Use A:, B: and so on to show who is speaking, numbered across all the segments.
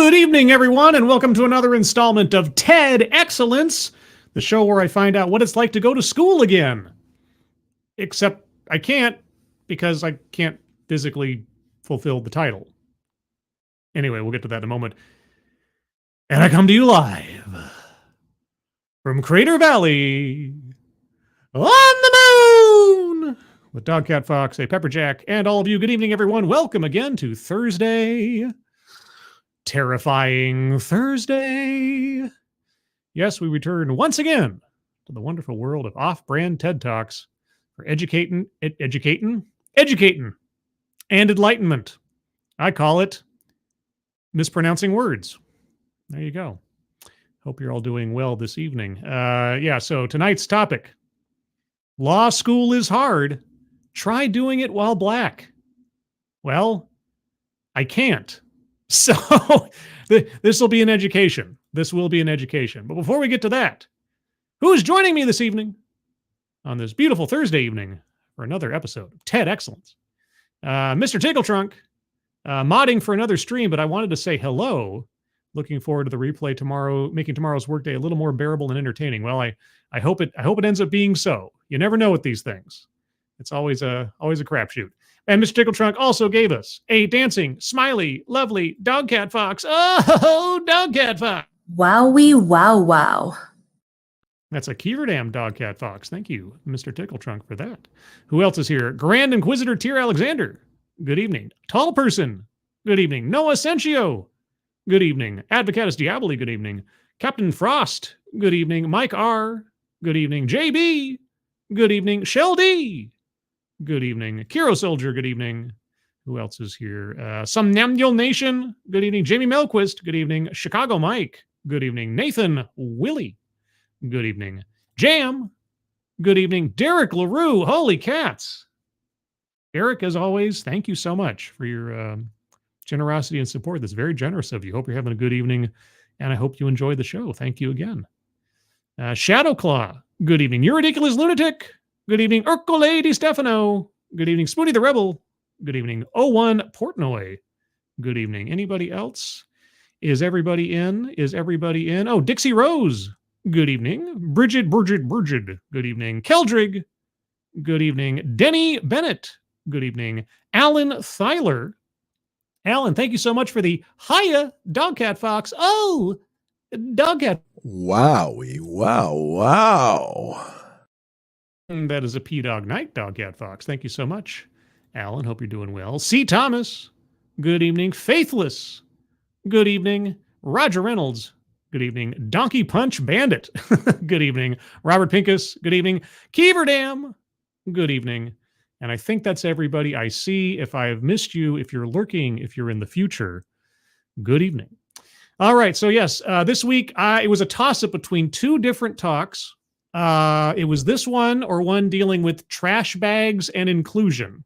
A: Good evening, everyone, and welcome to another installment of TED Excellence, the show where I find out what it's like to go to school again. Except I can't, because I can't physically fulfill the title. Anyway, we'll get to that in a moment. And I come to you live from Crater Valley on the moon with Dogcat Fox, a Pepperjack, and all of you. Good evening, everyone. Welcome again to Thursday. Terrifying Thursday. Yes, we return once again to the wonderful world of off-brand TED Talks for educating, and enlightenment. I call it mispronouncing words. There you go. Hope you're all doing well this evening. So tonight's topic, law school is hard. Try doing it while black. Well, I can't. So this will be an education. This will be an education. But before we get to that, who is joining me this evening on this beautiful Thursday evening for another episode of TED Excellence? Mr. Tickletrunk, modding for another stream, but I wanted to say hello. Looking forward to the replay tomorrow, making tomorrow's workday a little more bearable and entertaining. Well, I hope it ends up being so. You never know with these things. It's always a crapshoot. And Mr. Tickletrunk also gave us a dancing, smiley, lovely Dogcat Fox. Oh, Dogcat Fox.
B: Wowie, wow, wow.
A: That's a Keeverdam Dogcat Fox. Thank you, Mr. Tickletrunk, for that. Who else is here? Grand Inquisitor Tyr Alexander. Good evening. Tall Person. Good evening. Noah Sencio. Good evening. Advocatus Diaboli. Good evening. Captain Frost. Good evening. Mike R. Good evening. JB. Good evening. Shell D. Good evening. Kiro Soldier, good evening. Who else is here? Somnambule Nation, good evening. Jamie Melquist, good evening. Chicago Mike, good evening. Nathan Willie, good evening. Jam, good evening. Derek LaRue, holy cats. Eric, as always, thank you so much for your generosity and support. That's very generous of you. Hope you're having a good evening, and I hope you enjoy the show. Thank you again. Shadowclaw, good evening. You're Ridiculous Lunatic. Good evening, Urcole Di Stefano. Good evening, Spoonie the Rebel. Good evening, 01 Portnoy. Good evening. Anybody else? Is everybody in? Oh, Dixie Rose. Good evening. Bridget. Good evening. Keldrig. Good evening. Denny Bennett. Good evening. Alan Thyler. Alan, thank you so much for the hiya, Dogcat Fox. Oh, Dogcat.
C: Wowie, wow.
A: That is a P-Dog Night, Dogcat Fox. Thank you so much, Alan. Hope you're doing well. C. Thomas. Good evening. Faithless. Good evening. Roger Reynolds. Good evening. Donkey Punch Bandit. Good evening. Robert Pincus. Good evening. Keeverdam. Good evening. And I think that's everybody I see. If I have missed you, if you're lurking, if you're in the future, good evening. All right. So yes, this week it was a toss-up between two different talks. It was this one or one dealing with trash bags and inclusion.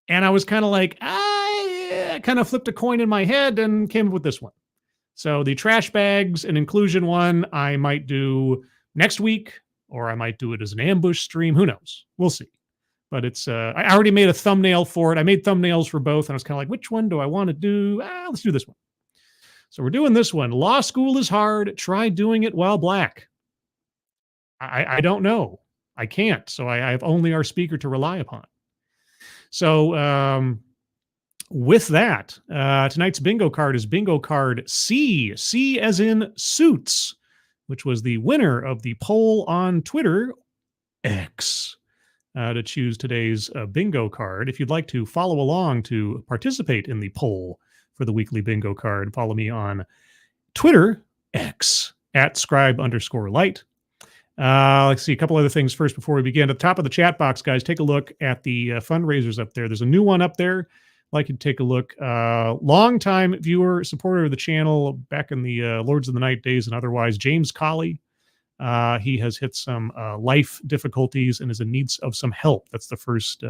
A: And I was kind of like, I kind of flipped a coin in my head and came up with this one. So the trash bags and inclusion one, I might do next week, or I might do it as an ambush stream. Who knows? We'll see. But it's, I already made a thumbnail for it. I made thumbnails for both. And I was kind of like, which one do I want to do? Let's do this one. So we're doing this one. Law school is hard. Try doing it while black. I don't know. I can't. So I have only our speaker to rely upon. So with that, tonight's bingo card is bingo card C. C as in Suits, which was the winner of the poll on Twitter, X, to choose today's bingo card. If you'd like to follow along to participate in the poll for the weekly bingo card, follow me on Twitter, X, @scribe_light. Let's see a couple other things first before we begin. At the top of the chat box, guys, take a look at the fundraisers up there. There's a new one up there. I'd like you to take a look. Longtime viewer, supporter of the channel back in the Lords of the Night days and otherwise, James Colley. He has hit some life difficulties and is in need of some help. That's the first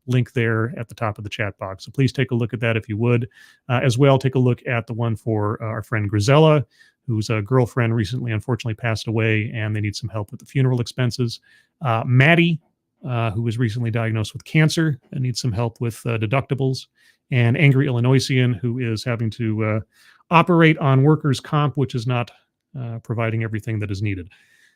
A: link there at the top of the chat box. So please take a look at that if you would. As well, take a look at the one for our friend Grisella, whose girlfriend recently unfortunately passed away, and they need some help with the funeral expenses. Maddie who was recently diagnosed with cancer and needs some help with deductibles, and Angry Illinoisian, who is having to operate on workers' comp, which is not providing everything that is needed.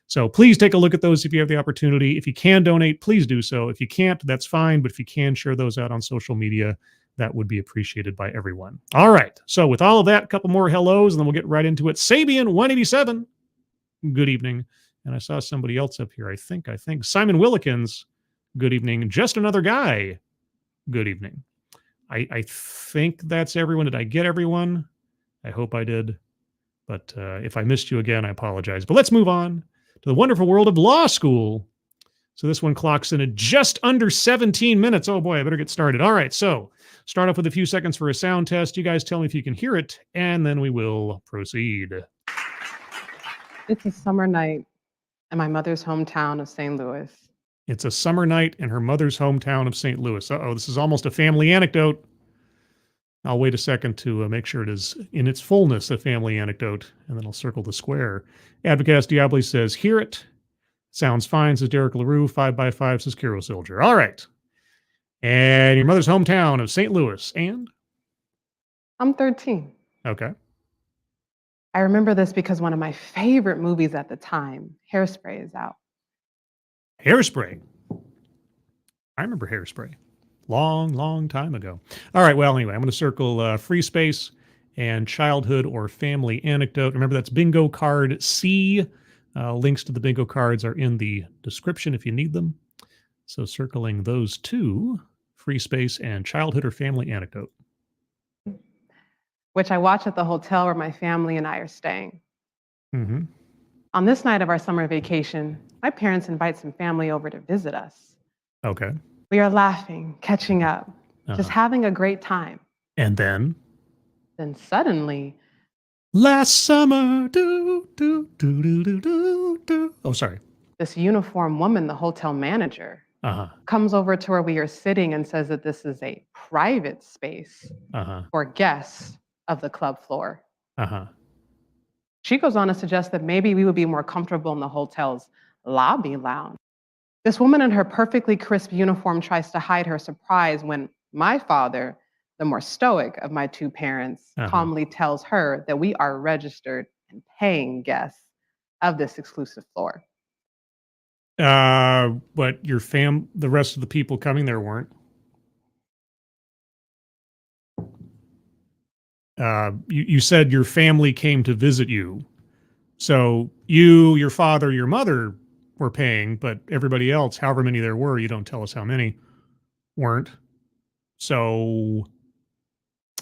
A: So please take a look at those if you have the opportunity. If you can donate, please do so. If you can't, that's fine. But if you can share those out on social media, that would be appreciated by everyone. All right. So with all of that, a couple more hellos, and then we'll get right into it. Sabian 187. Good evening. And I saw somebody else up here. I think Simon Willikins. Good evening. Just another guy. Good evening. I think that's everyone. Did I get everyone? I hope I did. But if I missed you again, I apologize. But let's move on to the wonderful world of law school. So this one clocks in at just under 17 minutes. Oh boy, I better get started. All right, so start off with a few seconds for a sound test. You guys tell me if you can hear it, and then we will proceed.
D: It's a summer night in my mother's hometown of St. Louis.
A: It's a summer night in her mother's hometown of St. Louis. Uh-oh, this is almost a family anecdote. I'll wait a second to make sure it is in its fullness a family anecdote, and then I'll circle the square. Advocast Diabli says, hear it. Sounds fine, says Derek LaRue. 5x5, says Kiro Silger. All right. And your mother's hometown of St. Louis. And?
D: I'm 13.
A: Okay.
D: I remember this because one of my favorite movies at the time, Hairspray, is out.
A: Hairspray. I remember Hairspray. Long time ago. All right. Well, anyway, I'm going to circle free space and childhood or family anecdote. Remember, that's bingo card C. Links to the bingo cards are in the description if you need them. So circling those two, free space and childhood or family anecdote.
D: Which I watch at the hotel where my family and I are staying.
A: Mm-hmm.
D: On this night of our summer vacation, my parents invite some family over to visit us.
A: Okay.
D: We are laughing, catching up, just having a great time.
A: And then?
D: Then suddenly,
A: last summer, Oh, sorry.
D: This uniformed woman, the hotel manager, comes over to where we are sitting and says that this is a private space for guests of the club floor. She goes on to suggest that maybe we would be more comfortable in the hotel's lobby lounge. This woman in her perfectly crisp uniform tries to hide her surprise when my father, the more stoic of my two parents, calmly tells her that we are registered and paying guests of this exclusive floor.
A: But the rest of the people coming there weren't. You said your family came to visit you. So you, your father, your mother were paying, but everybody else, however many there were, you don't tell us how many, weren't. So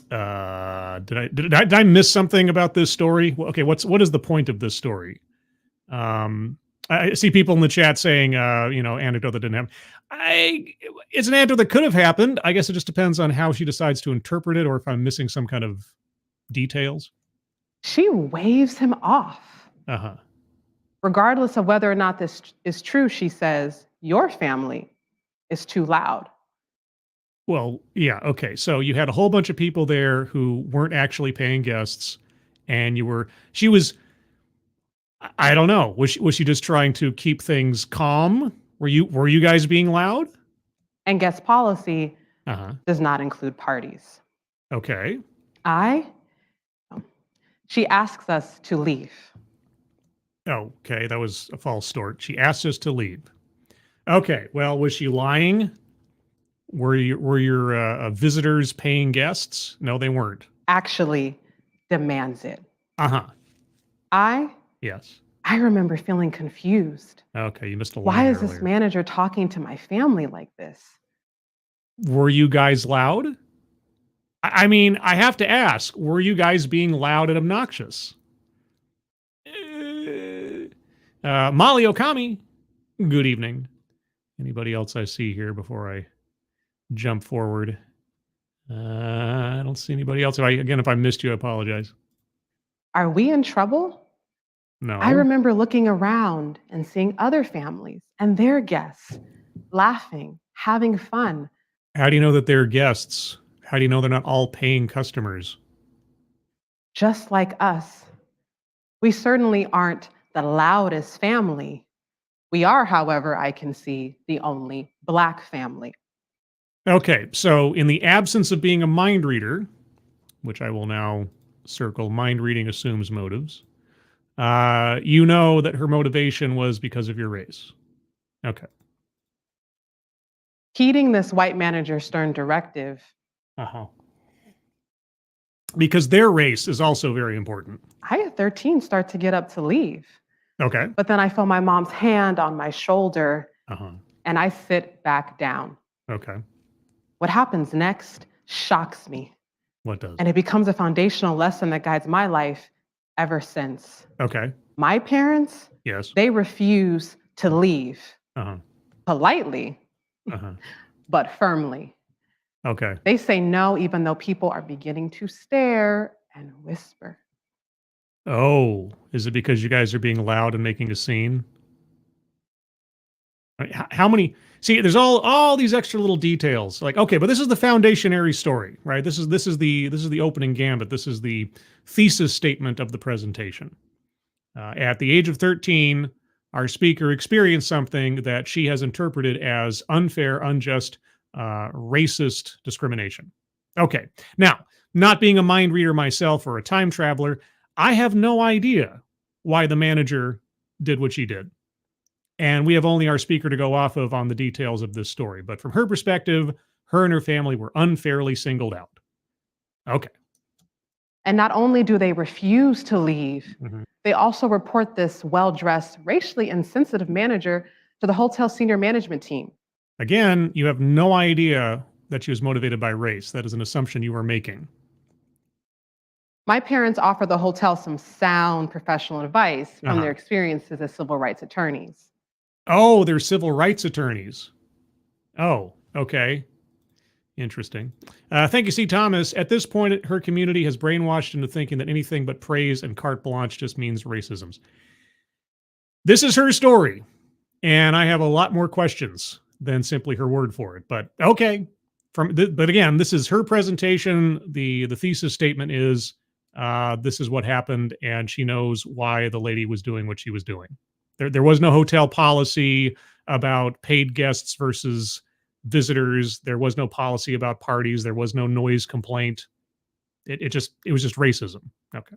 A: did I miss something about this story? Okay, what is the point of this story? I see people in the chat saying, anecdote that didn't happen. It's an anecdote that could have happened. I guess it just depends on how she decides to interpret it, or if I'm missing some kind of details.
D: She waves him off. Regardless of whether or not this is true, she says, your family is too loud.
A: Well, yeah, okay. So you had a whole bunch of people there who weren't actually paying guests, and she was, I don't know, was she just trying to keep things calm? Were you guys being loud?
D: And guest policy does not include parties.
A: Okay.
D: She asks us to leave.
A: Okay, that was a false start. She asked us to leave. Okay, well, was she lying? Were your visitors paying guests? No, they weren't.
D: Actually demands it.
A: Yes.
D: I remember feeling confused.
A: Okay, you missed a line.
D: Why is this manager talking to my family like this?
A: Were you guys loud? I mean, I have to ask, were you guys being loud and obnoxious? Molly Okami, good evening. Anybody else I see here before I jump forward? I don't see anybody else. If I missed you, I apologize.
D: Are we in trouble?
A: No.
D: I remember looking around and seeing other families and their guests laughing, having fun.
A: How do you know that they're guests? How do you know they're not all paying customers?
D: Just like us. We certainly aren't the loudest family, We are, however, I can see, the only Black family.
A: Okay, so in the absence of being a mind reader, which I will now circle, mind reading assumes motives, you know that her motivation was because of your race. Okay.
D: Heeding this white manager's stern directive.
A: Uh-huh. Because their race is also very important.
D: I at 13 start to get up to leave.
A: Okay.
D: But then I feel my mom's hand on my shoulder,
A: Uh-huh.
D: and I sit back down.
A: Okay.
D: What happens next shocks me.
A: What does?
D: And it becomes a foundational lesson that guides my life ever since.
A: Okay.
D: My parents,
A: yes,
D: they refuse to leave.
A: Uh-huh.
D: Politely,
A: Uh-huh.
D: but firmly.
A: Okay.
D: They say no, even though people are beginning to stare and whisper.
A: Oh, is it because you guys are being loud and making a scene? I mean, how many? See, there's all these extra little details. Like, okay, but this is the foundationary story, right? This is the opening gambit. This is the thesis statement of the presentation. At the age of 13, our speaker experienced something that she has interpreted as unfair, unjust, racist discrimination. Okay, now, not being a mind reader myself or a time traveler, I have no idea why the manager did what she did. And we have only our speaker to go off of on the details of this story. But from her perspective, her and her family were unfairly singled out. Okay.
D: And not only do they refuse to leave, they also report this well-dressed, racially insensitive manager to the hotel senior management team.
A: Again, you have no idea that she was motivated by race. That is an assumption you are making.
D: My parents offer the hotel some sound professional advice from their experiences as civil rights attorneys.
A: Oh, they're civil rights attorneys. Oh, okay. Interesting. Thank you, C. Thomas. At this point, her community has brainwashed into thinking that anything but praise and carte blanche just means racism. This is her story, and I have a lot more questions than simply her word for it. But okay. But again, this is her presentation. The thesis statement is this is what happened, and she knows why the lady was doing what she was doing. There was no hotel policy about paid guests versus visitors. There was no policy about parties. There was no noise complaint. It was just racism. Okay.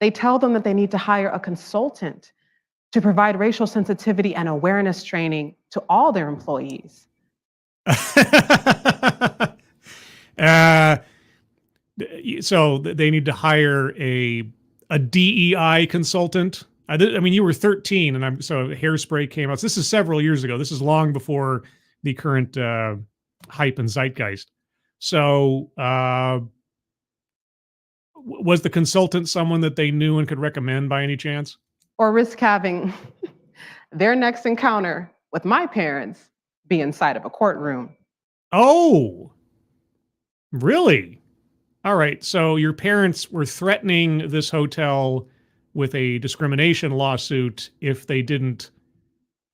D: They tell them that they need to hire a consultant to provide racial sensitivity and awareness training to all their employees.
A: So they need to hire a DEI consultant. I mean, you were 13, and so Hairspray came out. So this is several years ago. This is long before the current hype and zeitgeist. So was the consultant someone that they knew and could recommend by any chance?
D: Or risk having their next encounter with my parents be inside of a courtroom.
A: Oh, really? All right. So your parents were threatening this hotel with a discrimination lawsuit if they didn't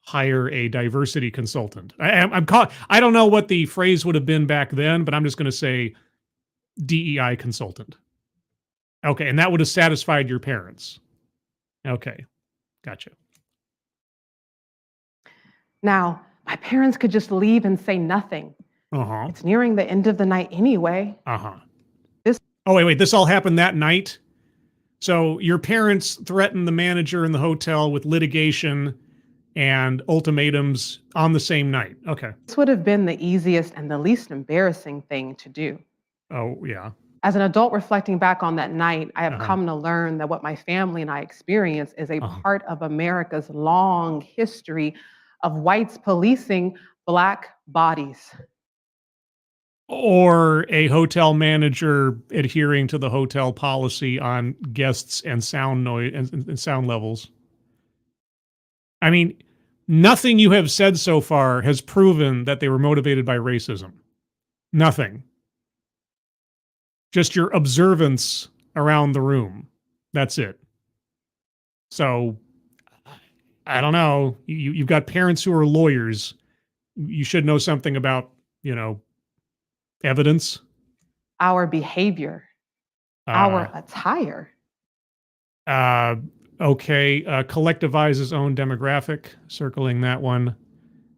A: hire a diversity consultant. I don't know what the phrase would have been back then, but I'm just going to say DEI consultant. Okay, and that would have satisfied your parents. Okay, gotcha.
D: Now, my parents could just leave and say nothing. It's nearing the end of the night anyway.
A: Oh, wait, this all happened that night? So your parents threatened the manager in the hotel with litigation and ultimatums on the same night. Okay.
D: This would have been the easiest and the least embarrassing thing to do.
A: Oh, yeah.
D: As an adult reflecting back on that night, I have come to learn that what my family and I experience is a part of America's long history of whites policing Black bodies.
A: Or a hotel manager adhering to the hotel policy on guests and sound noise and sound levels. I mean, nothing you have said so far has proven that they were motivated by racism. Nothing. Just your observance around the room. That's it. So, I don't know. You've got parents who are lawyers. You should know something about, evidence.
D: Our behavior. Our attire.
A: Okay. Collectivize his own demographic, circling that one,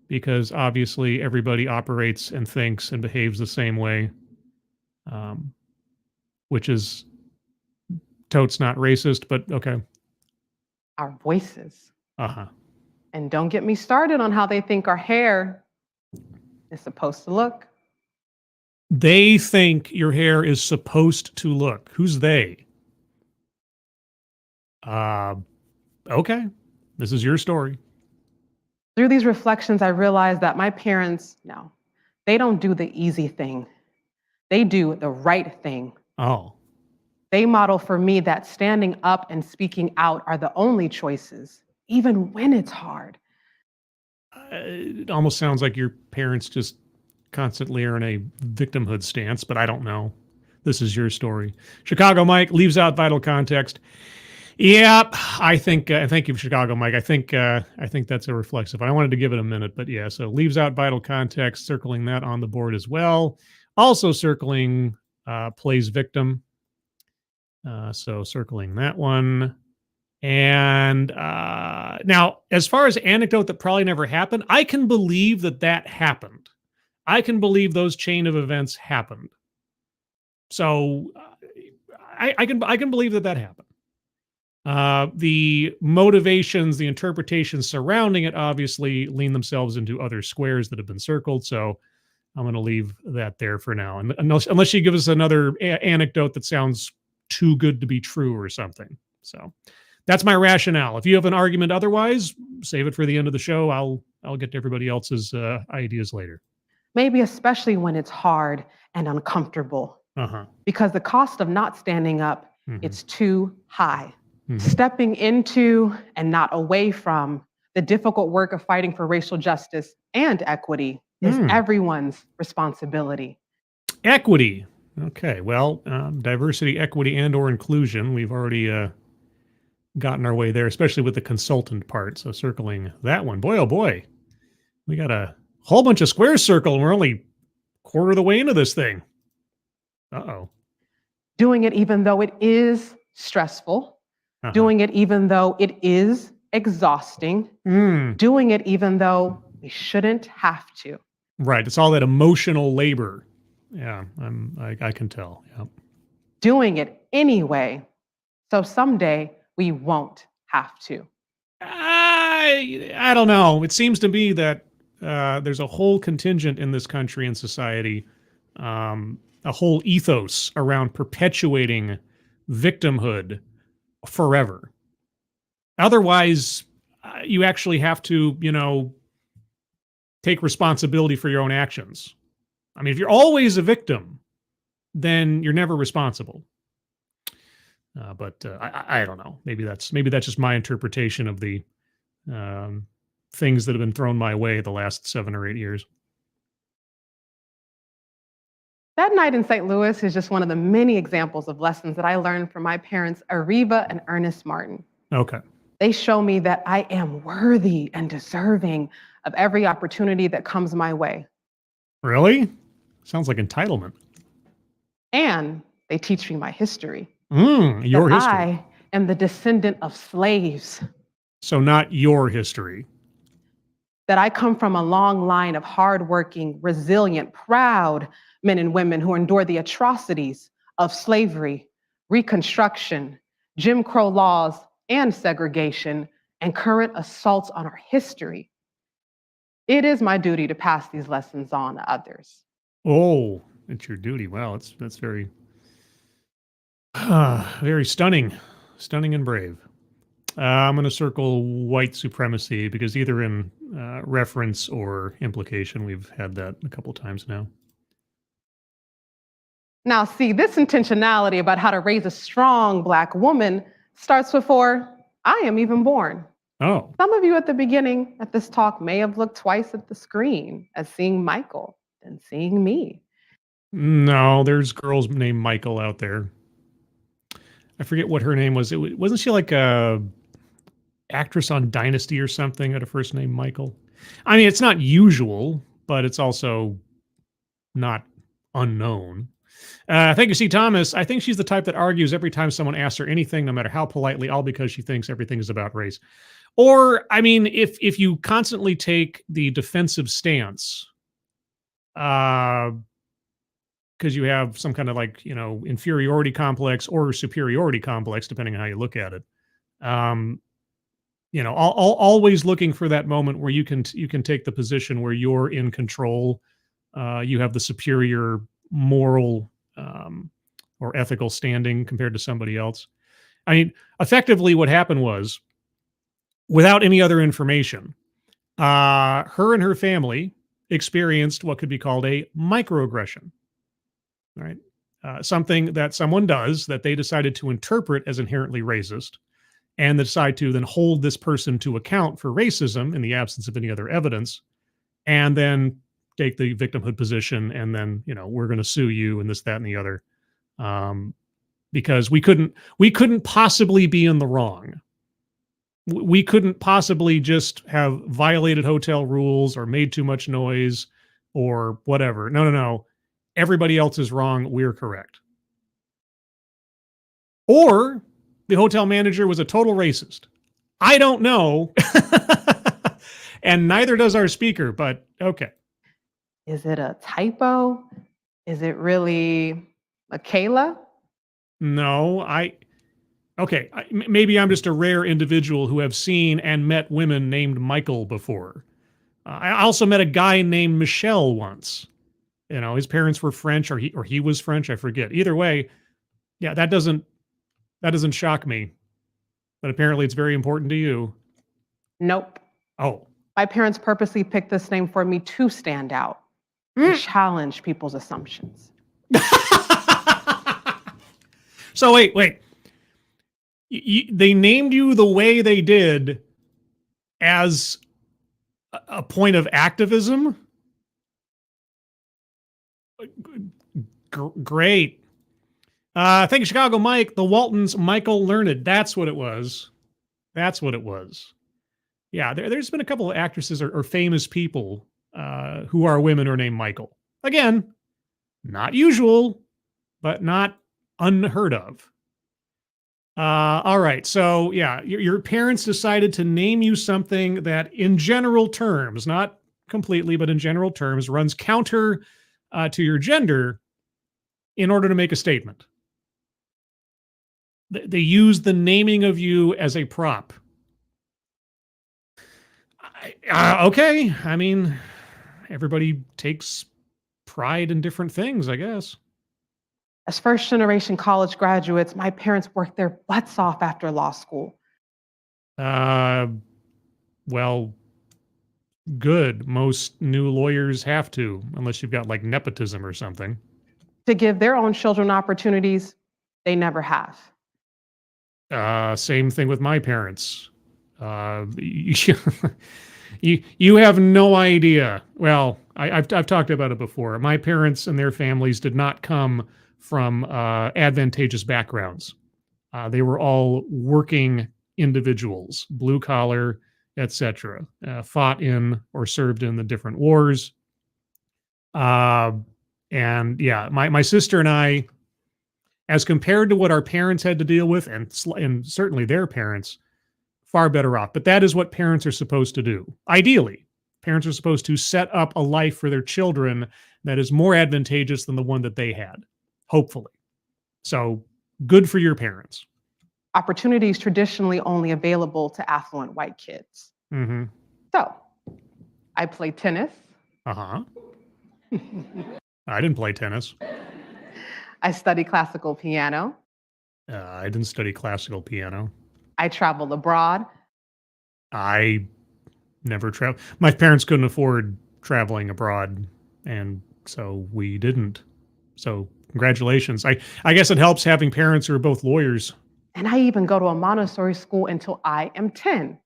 A: because obviously everybody operates and thinks and behaves the same way, which is totes not racist, but okay.
D: Our voices.
A: Uh-huh.
D: And don't get me started on how they think our hair is supposed to look.
A: They think your hair is supposed to look. Who's they? Okay. This is your story.
D: Through these reflections, I realized that my parents, no, they don't do the easy thing. They do the right thing.
A: Oh.
D: They model for me that standing up and speaking out are the only choices, even when it's hard.
A: It almost sounds like your parents just constantly are in a victimhood stance, but I don't know. This is your story. Chicago Mike leaves out vital context. Yeah, I think. Thank you, Chicago Mike. I think that's a reflexive. I wanted to give it a minute, but yeah. So leaves out vital context, circling that on the board as well. Also circling plays victim. So circling that one. And now, as far as anecdote that probably never happened, I can believe that happened. I can believe those chain of events happened. So I can believe that happened. The motivations, the interpretations surrounding it obviously lean themselves into other squares that have been circled. So I'm going to leave that there for now. And unless you give us another anecdote that sounds too good to be true or something. So that's my rationale. If you have an argument otherwise, save it for the end of the show. I'll get to everybody else's ideas later.
D: Maybe especially when it's hard and uncomfortable. Because the cost of not standing up, it's too high. Stepping into and not away from the difficult work of fighting for racial justice and equity is everyone's responsibility.
A: Equity. Okay, well, diversity, equity, and or inclusion. We've already gotten our way there, especially with the consultant part. So circling that one. Boy, oh boy. We got a whole bunch of squares circled, and we're only quarter of the way into this thing. Uh-oh.
D: Doing it even though it is stressful. Doing it even though it is exhausting. Doing it even though we shouldn't have to.
A: Right. It's all that emotional labor. Yeah, I can tell. Yep.
D: Doing it anyway. So someday we won't have to.
A: I don't know. It seems to me that there's a whole contingent in this country and society, a whole ethos around perpetuating victimhood forever. Otherwise, you actually have to, take responsibility for your own actions. I mean, if you're always a victim, then you're never responsible. But I don't know. Maybe that's just my interpretation of the things that have been thrown my way the last 7 or 8 years.
D: That night in St. Louis is just one of the many examples of lessons that I learned from my parents, Ariva and Ernest Martin.
A: Okay.
D: They show me that I am worthy and deserving of every opportunity that comes my way.
A: Really? Sounds like entitlement.
D: And they teach me my history.
A: Your history.
D: I am the descendant of slaves.
A: So not your history.
D: That I come from a long line of hardworking, resilient, proud men and women who endured the atrocities of slavery, Reconstruction, Jim Crow laws, and segregation, and current assaults on our history. It is my duty to pass these lessons on to others.
A: Oh, it's your duty. Wow, that's very, very stunning and brave. I'm going to circle white supremacy because either in reference or implication, we've had that a couple times now.
D: Now, see, this intentionality about how to raise a strong Black woman starts before I am even born.
A: Oh.
D: Some of you at the beginning at this talk may have looked twice at the screen as seeing Michael than seeing me.
A: No, there's girls named Michael out there. I forget what her name was. Wasn't she like a actress on Dynasty or something at a first name Michael? I mean, it's not usual, but it's also not unknown. Thank you, C. Thomas. I think she's the type that argues every time someone asks her anything, no matter how politely, all because she thinks everything is about race. Or, I mean, if you constantly take the defensive stance, because you have some kind of like, inferiority complex or superiority complex, depending on how you look at it. Always looking for that moment where you can take the position where you're in control. You have the superior moral or ethical standing compared to somebody else. I mean, effectively, what happened was, without any other information, her and her family experienced what could be called a microaggression. Right, something that someone does that they decided to interpret as inherently racist, and decide to then hold this person to account for racism in the absence of any other evidence, and then take the victimhood position, and then we're going to sue you and this, that, and the other, because we couldn't possibly be in the wrong. We couldn't possibly just have violated hotel rules or made too much noise or whatever. No. Everybody else is wrong. We're correct. Or the hotel manager was a total racist. I don't know. And neither does our speaker, but okay.
D: Is it a typo? Is it really Michaela?
A: No, maybe I'm just a rare individual who have seen and met women named Michael before. I also met a guy named Michelle once. His parents were French, or he was French. I forget. Either way, yeah, that doesn't shock me. But apparently, it's very important to you.
D: Nope.
A: Oh.
D: My parents purposely picked this name for me to stand out and challenge people's assumptions.
A: So wait. They named you the way they did as a point of activism? Great. Thank you, Chicago Mike. The Waltons, Michael Learned. That's what it was. Yeah, there's been a couple of actresses or famous people who are women who are named Michael. Again, not usual, but not unheard of. All right. So, yeah, your parents decided to name you something that, in general terms, not completely, but in general terms, runs counter to your gender in order to make a statement. They use the naming of you as a prop. Okay. I mean, everybody takes pride in different things, I guess.
D: As first-generation college graduates, my parents worked their butts off after law school.
A: Well, good. Most new lawyers have to, unless you've got like nepotism or something.
D: To give their own children opportunities they never have.
A: Same thing with my parents. You have no idea. Well, I've talked about it before. My parents and their families did not come from advantageous backgrounds. They were all working individuals, blue collar, etc. Fought in or served in the different wars. And yeah, my sister and I, as compared to what our parents had to deal with, and certainly their parents, far better off. But that is what parents are supposed to do. Ideally, parents are supposed to set up a life for their children that is more advantageous than the one that they had, hopefully. So good for your parents.
D: Opportunities traditionally only available to affluent white kids.
A: Mm-hmm.
D: So I play tennis.
A: Uh-huh. I didn't play tennis.
D: I study classical piano.
A: I didn't study classical piano.
D: I travel abroad.
A: I never traveled. My parents couldn't afford traveling abroad, and so we didn't. So congratulations. I guess it helps having parents who are both lawyers.
D: And I even go to a Montessori school until I am 10.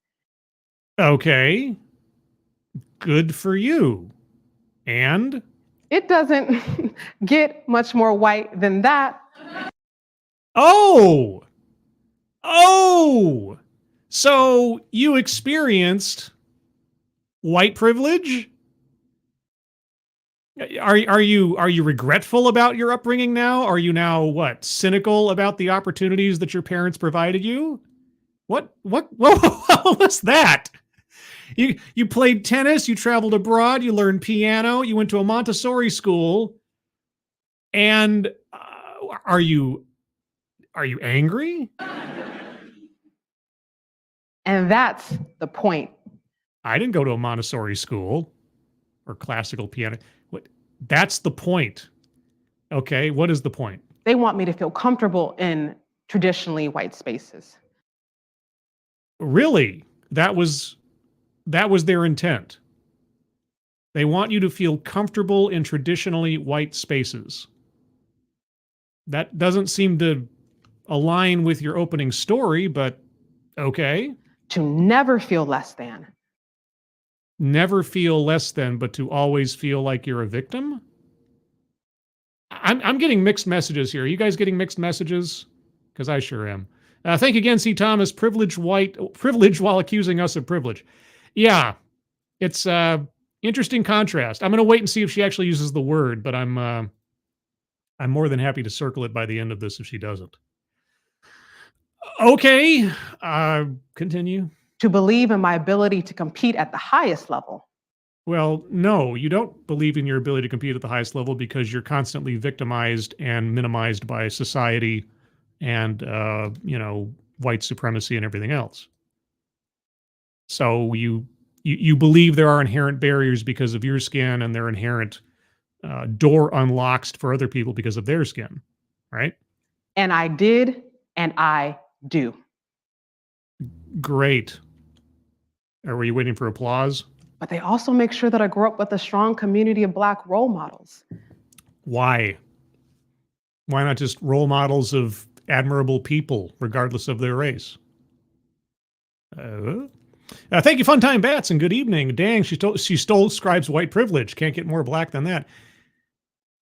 A: Okay. Good for you. And?
D: It doesn't get much more white than that.
A: Oh! Oh! So you experienced white privilege? Are you regretful about your upbringing now? Are you now cynical about the opportunities that your parents provided you? What was that? You played tennis, you traveled abroad, you learned piano, you went to a Montessori school, and are you angry?
D: And that's the point.
A: I didn't go to a Montessori school or classical piano. That's the point. Okay, what is the point?
D: They want me to feel comfortable in traditionally white spaces.
A: Really? That was their intent. They want you to feel comfortable in traditionally white spaces. That doesn't seem to align with your opening story, but okay.
D: To never feel less than.
A: Never feel less than, but to always feel like you're a victim? I'm getting mixed messages here. Are you guys getting mixed messages? Because I sure am. Thank you again, C. Thomas. Privilege while accusing us of privilege. Yeah, it's interesting contrast. I'm going to wait and see if she actually uses the word, but I'm more than happy to circle it by the end of this if she doesn't. Okay, continue.
D: To believe in my ability to compete at the highest level.
A: Well, no, you don't believe in your ability to compete at the highest level because you're constantly victimized and minimized by society and, white supremacy and everything else. So you believe there are inherent barriers because of your skin and there are inherent door unlocks for other people because of their skin, right?
D: And I did, and I do.
A: Great. Were you waiting for applause?
D: But they also make sure that I grew up with a strong community of Black role models.
A: Why? Why not just role models of admirable people, regardless of their race? Thank you, Funtime Bats, and good evening. Dang, she stole Scribe's white privilege. Can't get more black than that.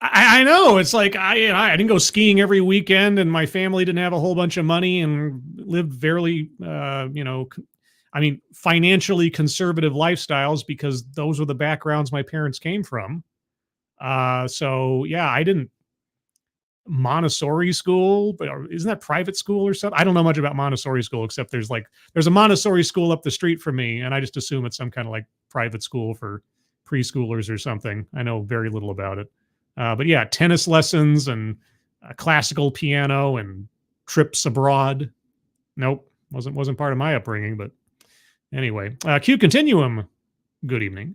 A: I know. It's like I didn't go skiing every weekend, and my family didn't have a whole bunch of money and lived fairly, financially conservative lifestyles because those were the backgrounds my parents came from. So yeah, I didn't Montessori school, but isn't that private school or something? I don't know much about Montessori school, except there's a Montessori school up the street from me. And I just assume it's some kind of like private school for preschoolers or something. I know very little about it. But yeah, tennis lessons and classical piano and trips abroad. Nope. Wasn't part of my upbringing, but anyway, Q Continuum. Good evening.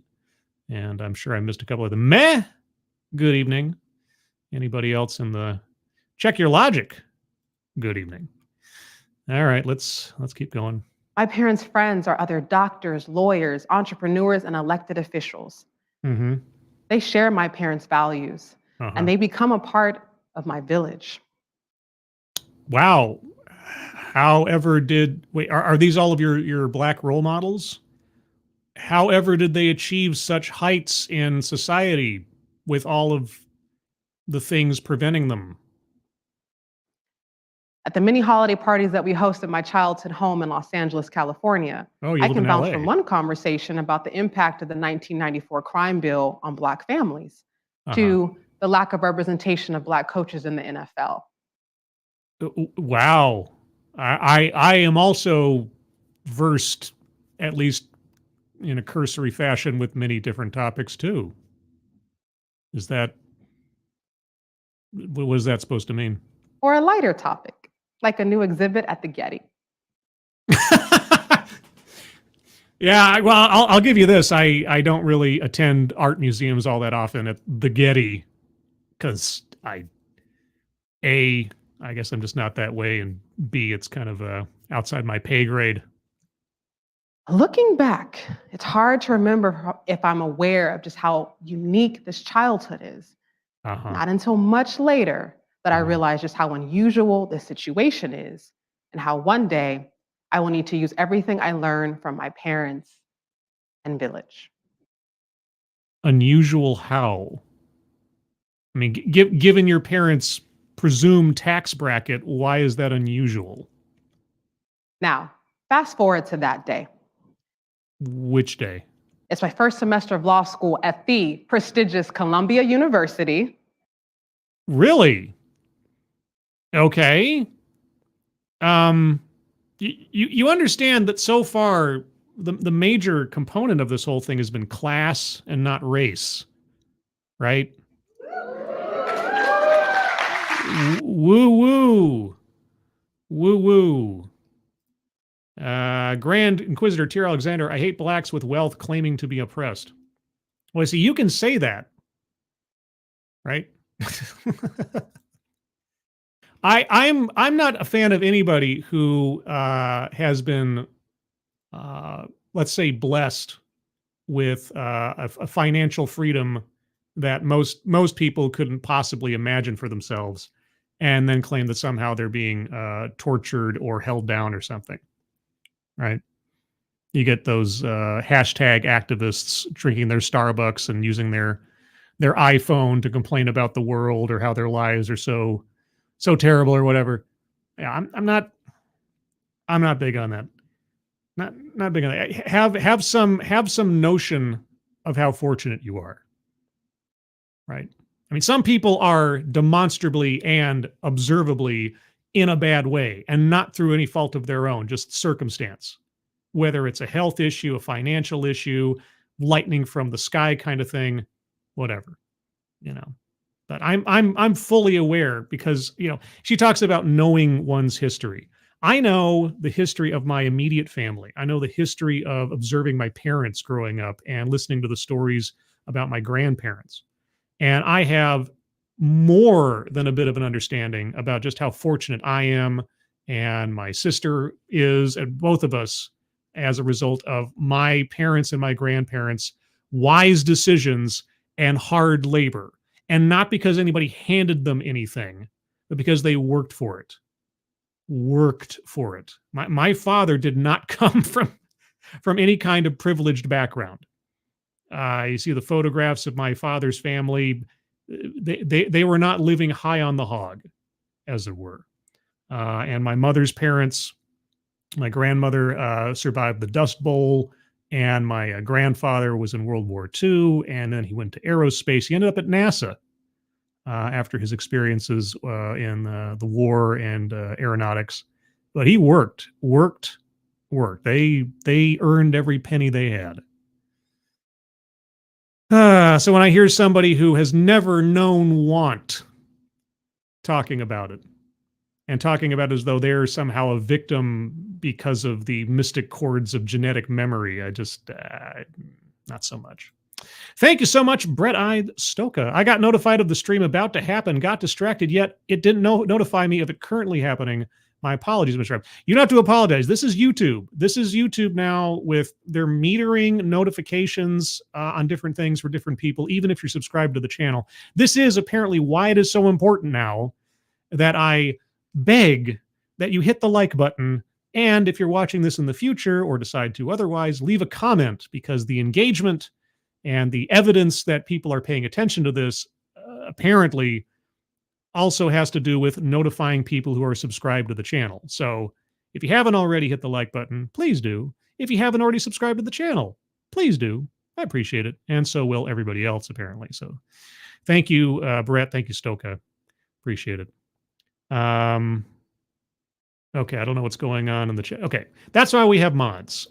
A: And I'm sure I missed a couple of them. Meh. Good evening. Anybody else in the check your logic? Good evening. All right, let's keep going.
D: My parents' friends are other doctors, lawyers, entrepreneurs, and elected officials.
A: Mm-hmm.
D: They share my parents' values, and they become a part of my village.
A: Wow. However, are these all of your Black role models? However, did they achieve such heights in society with all of the things preventing them?
D: At the many holiday parties that we host at my childhood home in Los Angeles, California, I can vouch from one conversation about the impact of the 1994 crime bill on Black families to the lack of representation of Black coaches in the NFL.
A: Wow. I am also versed, at least in a cursory fashion, with many different topics too. What was that supposed to mean?
D: Or a lighter topic, like a new exhibit at the Getty.
A: Yeah, well, I'll give you this. I don't really attend art museums all that often at the Getty because I guess I'm just not that way, and B, it's kind of outside my pay grade.
D: Looking back, it's hard to remember if I'm aware of just how unique this childhood is. Not until much later that I realized just how unusual this situation is and how one day I will need to use everything I learned from my parents and village.
A: Unusual how? I mean, given your parents' presumed tax bracket, why is that unusual?
D: Now, fast forward to that day.
A: Which day?
D: It's my first semester of law school at the prestigious Columbia University.
A: Really? Okay. You understand that so far the major component of this whole thing has been class and not race, right? Woo woo. Woo woo. Grand Inquisitor Tyr Alexander, I hate blacks with wealth claiming to be oppressed. Well, see, you can say that, right? I'm not a fan of anybody who has been, let's say, blessed with a financial freedom that most people couldn't possibly imagine for themselves, and then claim that somehow they're being tortured or held down or something, right? You get those hashtag activists drinking their Starbucks and using their iPhone to complain about the world or how their lives are so terrible or whatever. Yeah, I'm not big on that. Not big on that. Have some notion of how fortunate you are. Right? I mean, some people are demonstrably and observably in a bad way, and not through any fault of their own, just circumstance. Whether it's a health issue, a financial issue, lightning from the sky kind of thing, whatever, you know. But I'm fully aware because, you know, she talks about knowing one's history. I know the history of my immediate family. I know the history of observing my parents growing up and listening to the stories about my grandparents. And I have more than a bit of an understanding about just how fortunate I am and my sister is, and both of us, as a result of my parents and my grandparents' wise decisions and hard labor. And not because anybody handed them anything, but because they worked for it. My father did not come from any kind of privileged background. You see the photographs of my father's family. They were not living high on the hog, as it were. And my mother's parents, my grandmother survived the Dust Bowl, and my grandfather was in World War II, and then he went to aerospace. He ended up at NASA after his experiences in the war and aeronautics. But he worked. They earned every penny they had. So when I hear somebody who has never known want talking about it, and talking about it as though they're somehow a victim because of the mystic chords of genetic memory, I just, not so much. Thank you so much, Brett-eyed Stoka. I got notified of the stream about to happen, got distracted, yet it didn't notify me of it currently happening. My apologies, Mr. Rep. You don't have to apologize. This is YouTube. This is YouTube now with their metering notifications on different things for different people, even if you're subscribed to the channel. This is apparently why it is so important now that I beg that you hit the like button. And if you're watching this in the future or decide to otherwise, leave a comment, because the engagement and the evidence that people are paying attention to this apparently also has to do with notifying people who are subscribed to the channel. So if you haven't already hit the like button, please do. If you haven't already subscribed to the channel, please do. I appreciate it. And so will everybody else, apparently. So thank you, Brett. Thank you, Stoka. Appreciate it. Okay, I don't know what's going on in the chat. Okay, that's why we have mods.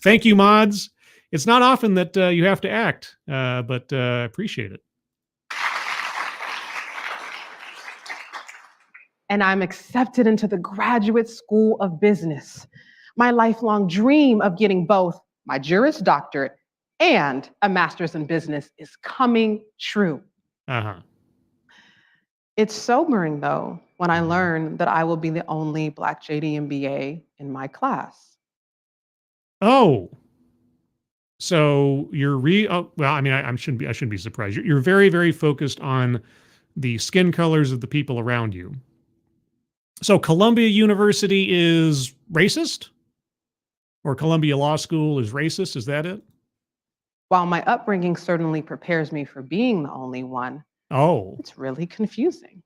A: Thank you, mods. It's not often that you have to act, but appreciate it.
D: And I'm accepted into the Graduate School of Business. My lifelong dream of getting both my Juris Doctorate and a master's in business is coming true.
A: Uh-huh.
D: It's sobering, though, when I learn that I will be the only Black JD MBA in my class.
A: Oh, so you're well, I mean, I shouldn't be surprised. You're very, very focused on the skin colors of the people around you. So Columbia University is racist? Or Columbia Law School is racist? Is that it?
D: While my upbringing certainly prepares me for being the only one, it's really confusing.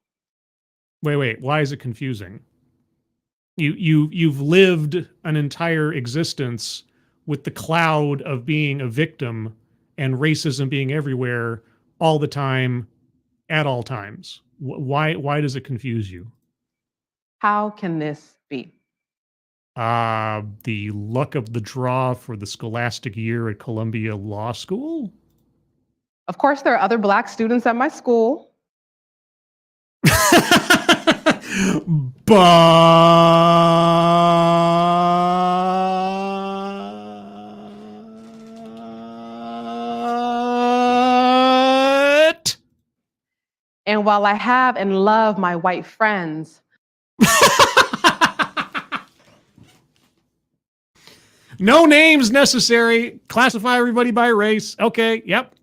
A: Wait. Why is it confusing? You've lived an entire existence with the cloud of being a victim and racism being everywhere all the time, at all times? Why does it confuse you?
D: How can this be?
A: The luck of the draw for the scholastic year at Columbia Law School?
D: Of course, there are other Black students at my school.
A: But
D: And while I have and love my white friends,
A: no names necessary. Classify everybody by race. Okay, yep.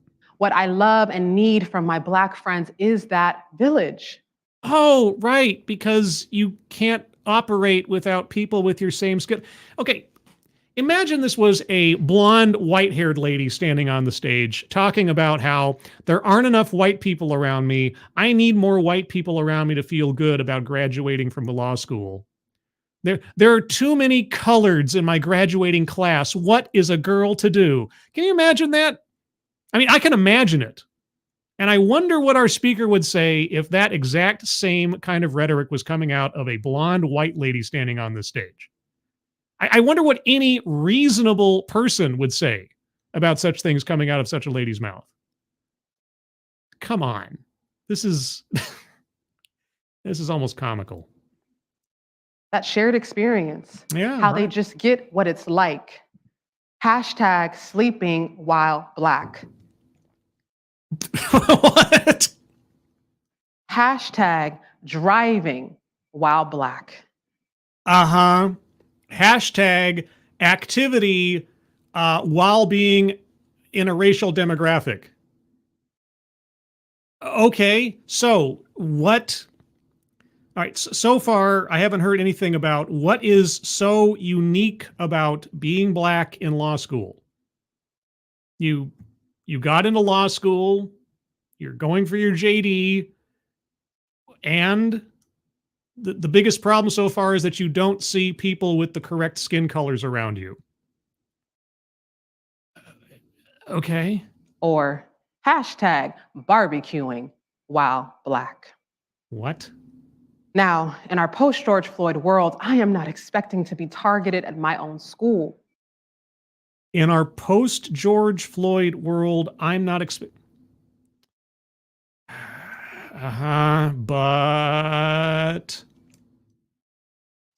D: what I love and need from my Black friends is that village.
A: Oh, right, because you can't operate without people with your same skill. Okay, imagine this was a blonde, white-haired lady standing on the stage talking about how there aren't enough white people around me. I need more white people around me to feel good about graduating from the law school. There are too many coloreds in my graduating class. What is a girl to do? Can you imagine that? I mean, I can imagine it. And I wonder what our speaker would say if that exact same kind of rhetoric was coming out of a blonde white lady standing on this stage. I wonder what any reasonable person would say about such things coming out of such a lady's mouth. Come on. This is almost comical.
D: That shared experience.
A: Yeah.
D: How they just get what it's like. Hashtag sleeping while Black.
A: What?
D: Hashtag driving while Black.
A: Uh-huh. Hashtag activity while being in a racial demographic. Okay, so what? All right, so far I haven't heard anything about what is so unique about being Black in law school. You got into law school, you're going for your JD, and the biggest problem so far is that you don't see people with the correct skin colors around you. Okay.
D: Or hashtag barbecuing while Black.
A: What?
D: Now, in our post-George Floyd world, I am not expecting to be targeted at my own school.
A: In our post-George Floyd world, I'm not expecting... but...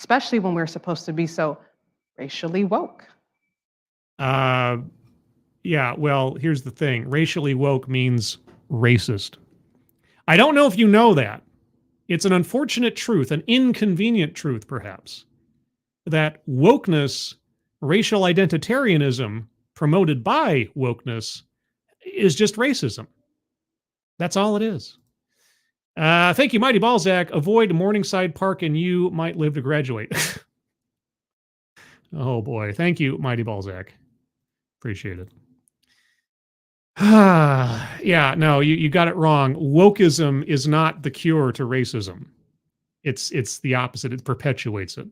D: Especially when we're supposed to be so racially woke.
A: Yeah, well, here's the thing. Racially woke means racist. I don't know if you know that. It's an unfortunate truth, an inconvenient truth, perhaps, that wokeness, racial identitarianism promoted by wokeness is just racism. That's all it is. Thank you, Mighty Balzac. Avoid Morningside Park and you might live to graduate. Oh, boy. Thank you, Mighty Balzac. Appreciate it. Yeah, no, you got it wrong. Wokeism is not the cure to racism. It's the opposite. It perpetuates it.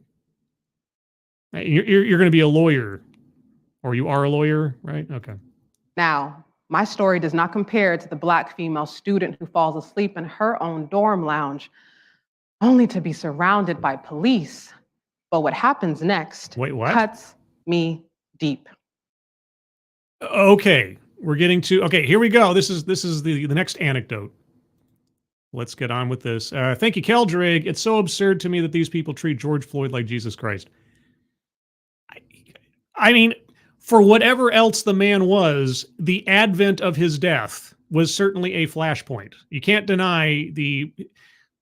A: You're going to be a lawyer, or you are a lawyer, right? Okay.
D: Now, my story does not compare to the Black female student who falls asleep in her own dorm lounge, only to be surrounded by police. But what happens next cuts me deep.
A: Okay. We're getting to, okay, here we go. This is the next anecdote. Let's get on with this. Thank you, Keldrig. It's so absurd to me that these people treat George Floyd like Jesus Christ. I mean, for whatever else the man was, the advent of his death was certainly a flashpoint. You can't deny the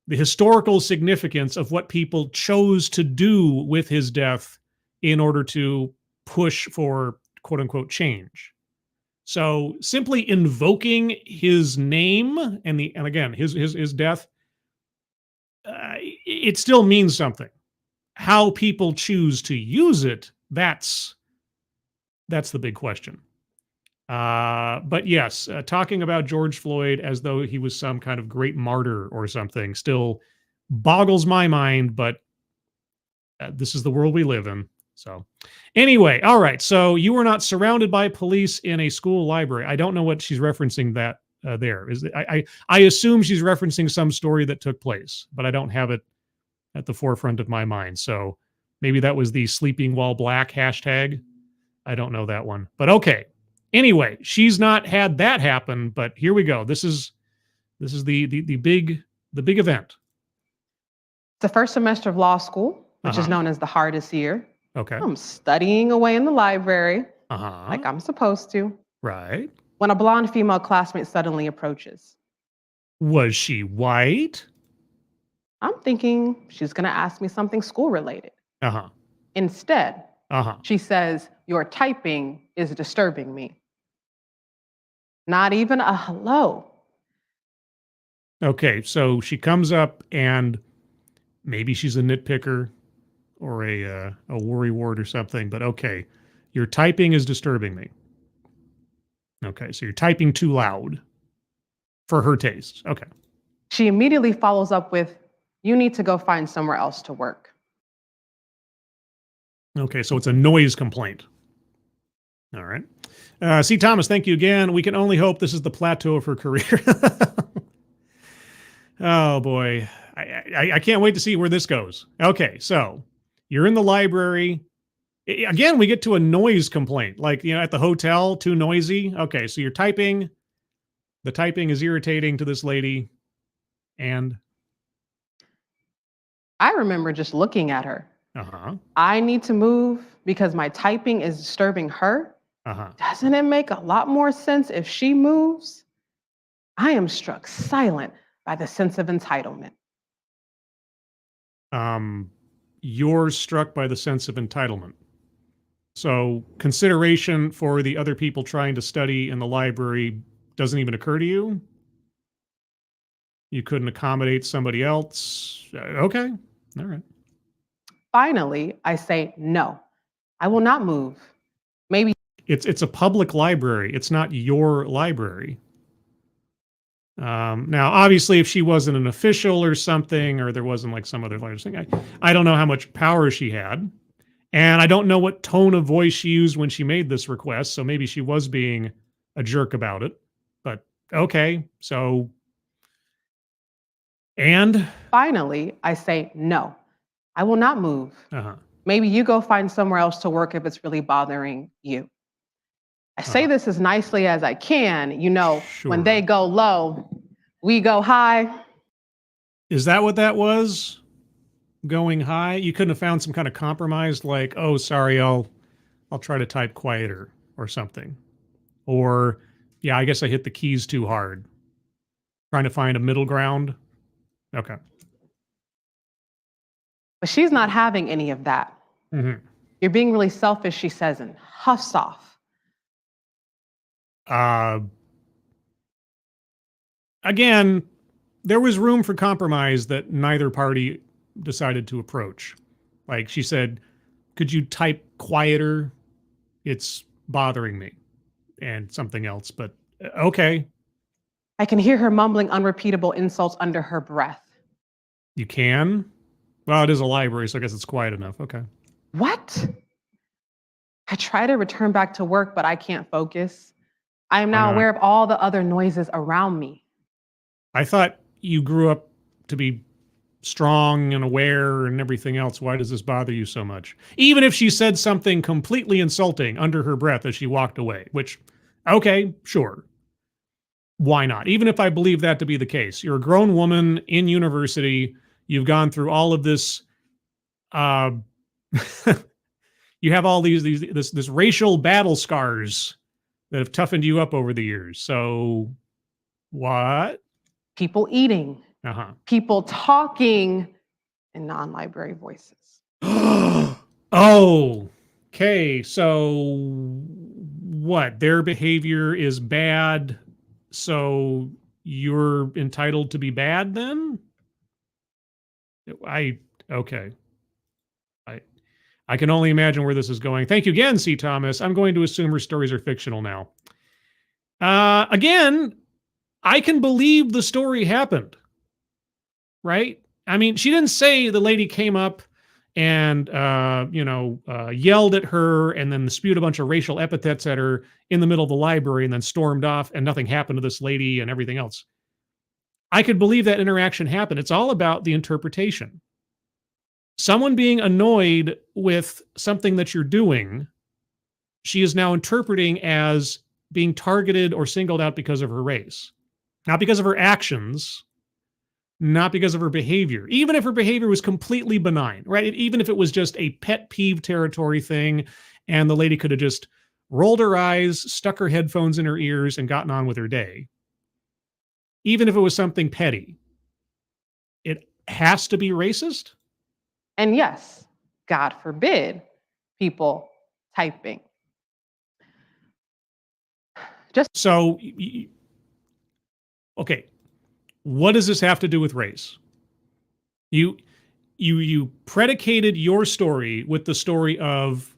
A: historical significance of what people chose to do with his death in order to push for quote unquote change. So simply invoking his name and again his death, it still means something. How people choose to use it, that's the big question. But yes, talking about George Floyd as though he was some kind of great martyr or something still boggles my mind. But this is the world we live in. So anyway, all right. So you were not surrounded by police in a school library. I don't know what she's referencing that there. I assume she's referencing some story that took place, but I don't have it at the forefront of my mind. So maybe that was the sleeping while black hashtag. I don't know that one, but okay. Anyway, she's not had that happen, but here we go. This is the big event.
D: The first semester of law school, which is known as the hardest year.
A: Okay.
D: I'm studying away in the library, like I'm supposed to.
A: Right.
D: When a blonde female classmate suddenly approaches.
A: Was she white?
D: I'm thinking she's going to ask me something school related. Instead, she says, "Your typing is disturbing me." Not even a hello.
A: Okay, so she comes up and maybe she's a nitpicker or a worrywart or something, but okay, your typing is disturbing me. Okay, so you're typing too loud for her taste. Okay.
D: She immediately follows up with, "You need to go find somewhere else to work."
A: Okay, so it's a noise complaint. All right. C. Thomas, thank you again. We can only hope this is the plateau of her career. Oh, boy. I can't wait to see where this goes. Okay, so you're in the library. Again, we get to a noise complaint. Like, at the hotel, too noisy. Okay, so you're typing. The typing is irritating to this lady. And?
D: I remember just looking at her. I need to move because my typing is disturbing her. Doesn't it make a lot more sense if she moves? I am struck silent by the sense of entitlement.
A: You're struck by the sense of entitlement. So consideration for the other people trying to study in the library doesn't even occur to you? You couldn't accommodate somebody else? Okay. All right.
D: Finally, I say, no, I will not move. Maybe.
A: It's a public library. It's not your library. Now, obviously, if she wasn't an official or something, or there wasn't like some other large thing, I don't know how much power she had. And I don't know what tone of voice she used when she made this request. So maybe she was being a jerk about it. But okay, so. And?
D: Finally, I say, no, I will not move. Maybe you go find somewhere else to work if it's really bothering you. I say this as nicely as I can.
A: Sure.
D: When they go low, we go high.
A: Is that what that was? Going high? You couldn't have found some kind of compromise like, oh, sorry, I'll try to type quieter or something. Or, yeah, I guess I hit the keys too hard. Trying to find a middle ground. Okay.
D: But she's not having any of that. You're being really selfish, she says, and huffs off.
A: Again, there was room for compromise that neither party decided to approach. Like she said, could you type quieter? It's bothering me. And something else, but okay.
D: I can hear her mumbling unrepeatable insults under her breath.
A: You can? Well, it is a library, so I guess it's quiet enough. Okay.
D: What? I try to return back to work, but I can't focus. I am now aware of all the other noises around me.
A: I thought you grew up to be strong and aware and everything else. Why does this bother you so much? Even if she said something completely insulting under her breath as she walked away, which, okay, sure. Why not? Even if I believe that to be the case. You're a grown woman in university. You've gone through all of this. You have all this racial battle scars that have toughened you up over the years. So what?
D: People eating. People talking in non-library voices.
A: Oh, okay. So what? Their behavior is bad, so you're entitled to be bad then? Okay. I can only imagine where this is going. Thank you again, C. Thomas. I'm going to assume her stories are fictional now. Again, I can believe the story happened. Right? I mean, she didn't say the lady came up and, yelled at her and then spewed a bunch of racial epithets at her in the middle of the library and then stormed off and nothing happened to this lady and everything else. I could believe that interaction happened. It's all about the interpretation. Someone being annoyed with something that you're doing, she is now interpreting as being targeted or singled out because of her race. Not because of her actions, not because of her behavior. Even if her behavior was completely benign, right? Even if it was just a pet peeve territory thing and the lady could have just rolled her eyes, stuck her headphones in her ears, and gotten on with her day. Even if it was something petty, it has to be racist?
D: And yes, God forbid, people typing.
A: So, okay, what does this have to do with race? You predicated your story with the story of,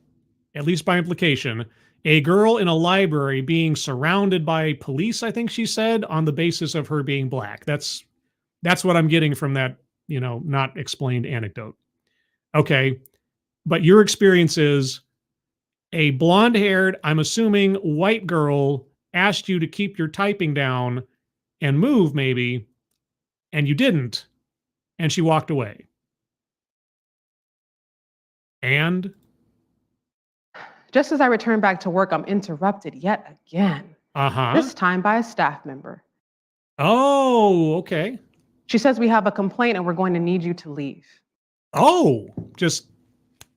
A: at least by implication, a girl in a library being surrounded by police, I think she said, on the basis of her being black. That's what I'm getting from that, not explained anecdote. Okay, but your experience is a blonde-haired, I'm assuming, white girl asked you to keep your typing down and move, maybe, and you didn't, and she walked away. And?
D: Just as I return back to work, I'm interrupted yet again. This time by a staff member.
A: Oh, okay.
D: She says we have a complaint and we're going to need you to leave.
A: Oh, just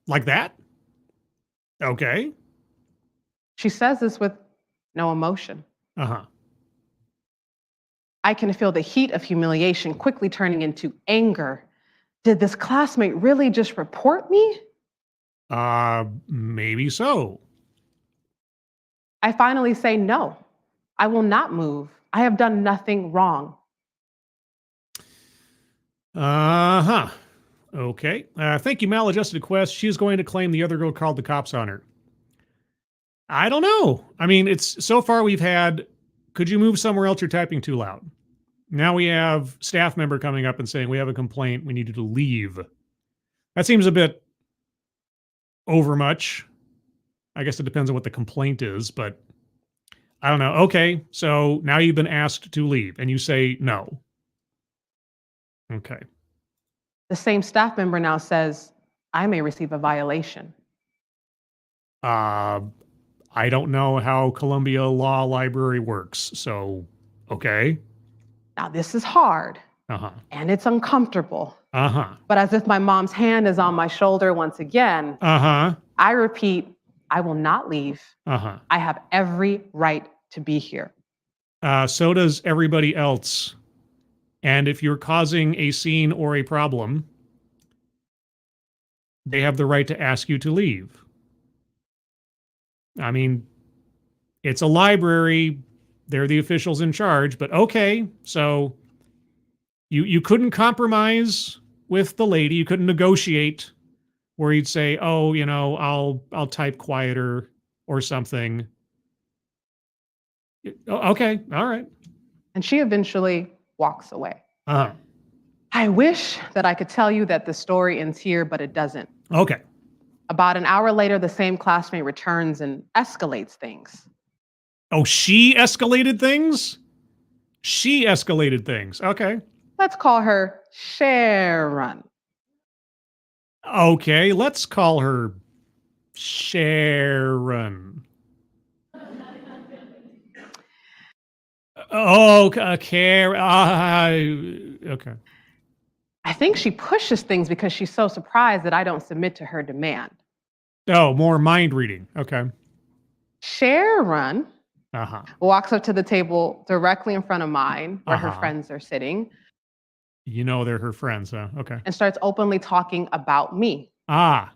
A: like that? Okay.
D: She says this with no emotion.
A: Uh-huh.
D: I can feel the heat of humiliation quickly turning into anger. Did this classmate really just report me?
A: Maybe so.
D: I finally say no. I will not move. I have done nothing wrong.
A: Uh-huh. Okay. Thank you, Maladjusted Quest. She's going to claim the other girl called the cops on her. I don't know. I mean, it's so far we've had, could you move somewhere else? You're typing too loud. Now we have staff member coming up and saying, we have a complaint. We need you to leave. That seems a bit overmuch. I guess it depends on what the complaint is, but I don't know. Okay, so now you've been asked to leave and you say no. Okay.
D: The same staff member now says, I may receive a violation.
A: I don't know how Columbia Law Library works, so okay.
D: Now this is hard. And it's uncomfortable. But as if my mom's hand is on my shoulder once again, I repeat, I will not leave. I have every right to be here.
A: So does everybody else. And if you're causing a scene or a problem, they have the right to ask you to leave. I mean, it's a library. They're the officials in charge, but okay. So you couldn't compromise with the lady. You couldn't negotiate where you'd say, oh, I'll type quieter or something. Okay. All right.
D: And she eventually walks away. I wish that I could tell you that the story ends here, but it doesn't.
A: Okay.
D: About an hour later, the same classmate returns and escalates things.
A: Oh, she escalated things? She escalated things. Okay.
D: Let's call her Sharon.
A: Okay, let's call her Sharon. Oh, okay. Okay.
D: I think she pushes things because she's so surprised that I don't submit to her demand.
A: Oh, more mind reading. Okay.
D: Sharon walks up to the table directly in front of mine where her friends are sitting.
A: They're her friends, huh? Okay.
D: And starts openly talking about me.
A: I'm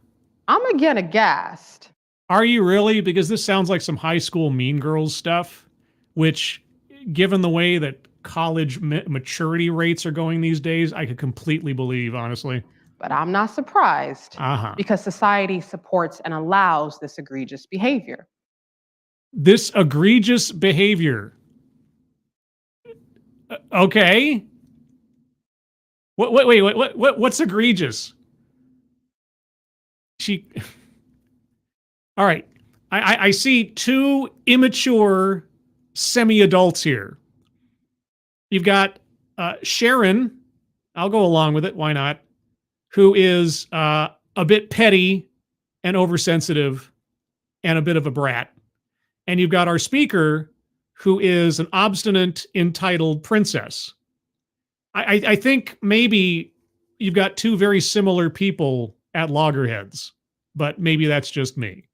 D: again aghast.
A: Are you really? Because this sounds like some high school Mean Girls stuff, which, given the way that college maturity rates are going these days, I could completely believe, honestly.
D: But I'm not surprised because society supports and allows this egregious behavior.
A: This egregious behavior. Okay. Wait, what's egregious? All right. I see two immature semi-adults here. You've got Sharon, I'll go along with it, why not, who is a bit petty and oversensitive and a bit of a brat. And you've got our speaker, who is an obstinate, entitled princess. I think maybe you've got two very similar people at loggerheads, but maybe that's just me.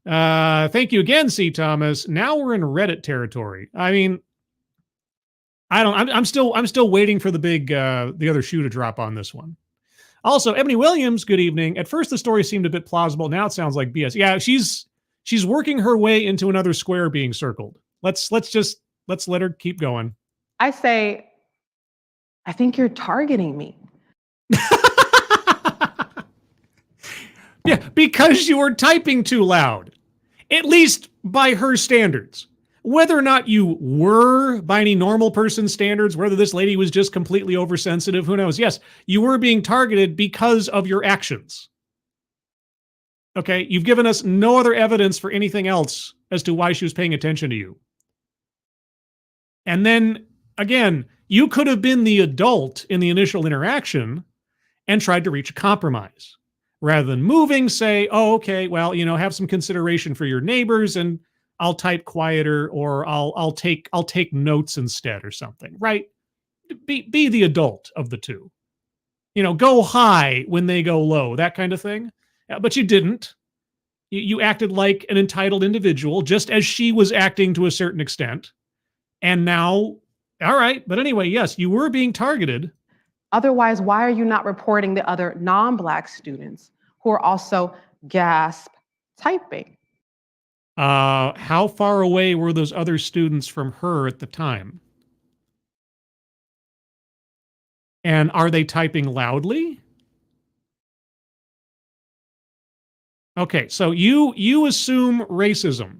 A: Thank you again, C. Thomas. Now we're in Reddit territory. I mean, I'm still waiting for the other shoe to drop on this one. Also, Ebony Williams, good evening. At first, the story seemed a bit plausible. Now it sounds like BS. Yeah, she's working her way into another square being circled. Let's let her keep going.
D: I say, I think you're targeting me.
A: Yeah, because you were typing too loud. At least by her standards. Whether or not you were by any normal person's standards, whether this lady was just completely oversensitive, who knows? Yes, you were being targeted because of your actions. Okay, you've given us no other evidence for anything else as to why she was paying attention to you. And then, again, you could have been the adult in the initial interaction and tried to reach a compromise. Rather than moving, say, oh, okay, well, have some consideration for your neighbors and I'll type quieter, or I'll take notes instead or something, right? Be the adult of the two. Go high when they go low, that kind of thing. But you didn't. You acted like an entitled individual, just as she was acting to a certain extent. And now, all right, but anyway, yes, you were being targeted.
D: Otherwise, why are you not reporting the other non-Black students who are also gasp typing?
A: How far away were those other students from her at the time? And are they typing loudly? Okay, so you assume racism.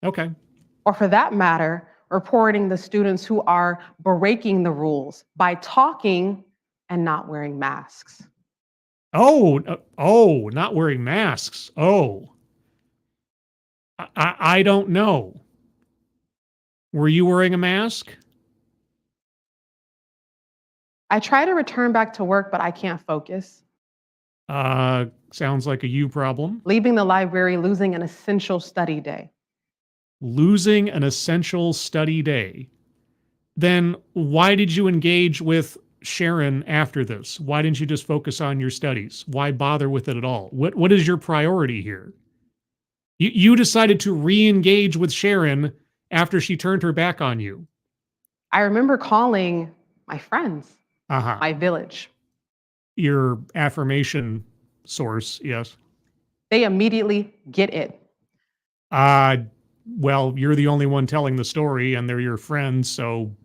A: Okay.
D: Or for that matter, reporting the students who are breaking the rules by talking and not wearing masks.
A: Oh, not wearing masks. Oh. I don't know. Were you wearing a mask?
D: I try to return back to work, but I can't focus.
A: Sounds like a you problem.
D: Leaving the library, losing an essential study day.
A: Losing an essential study day. Then why did you engage with Sharon after this? Why didn't you just focus on your studies? Why bother with it at all? What is your priority here? You decided to re-engage with Sharon after she turned her back on you.
D: I remember calling my friends, my village.
A: Your affirmation source, yes.
D: They immediately get it.
A: Well, you're the only one telling the story and they're your friends, so,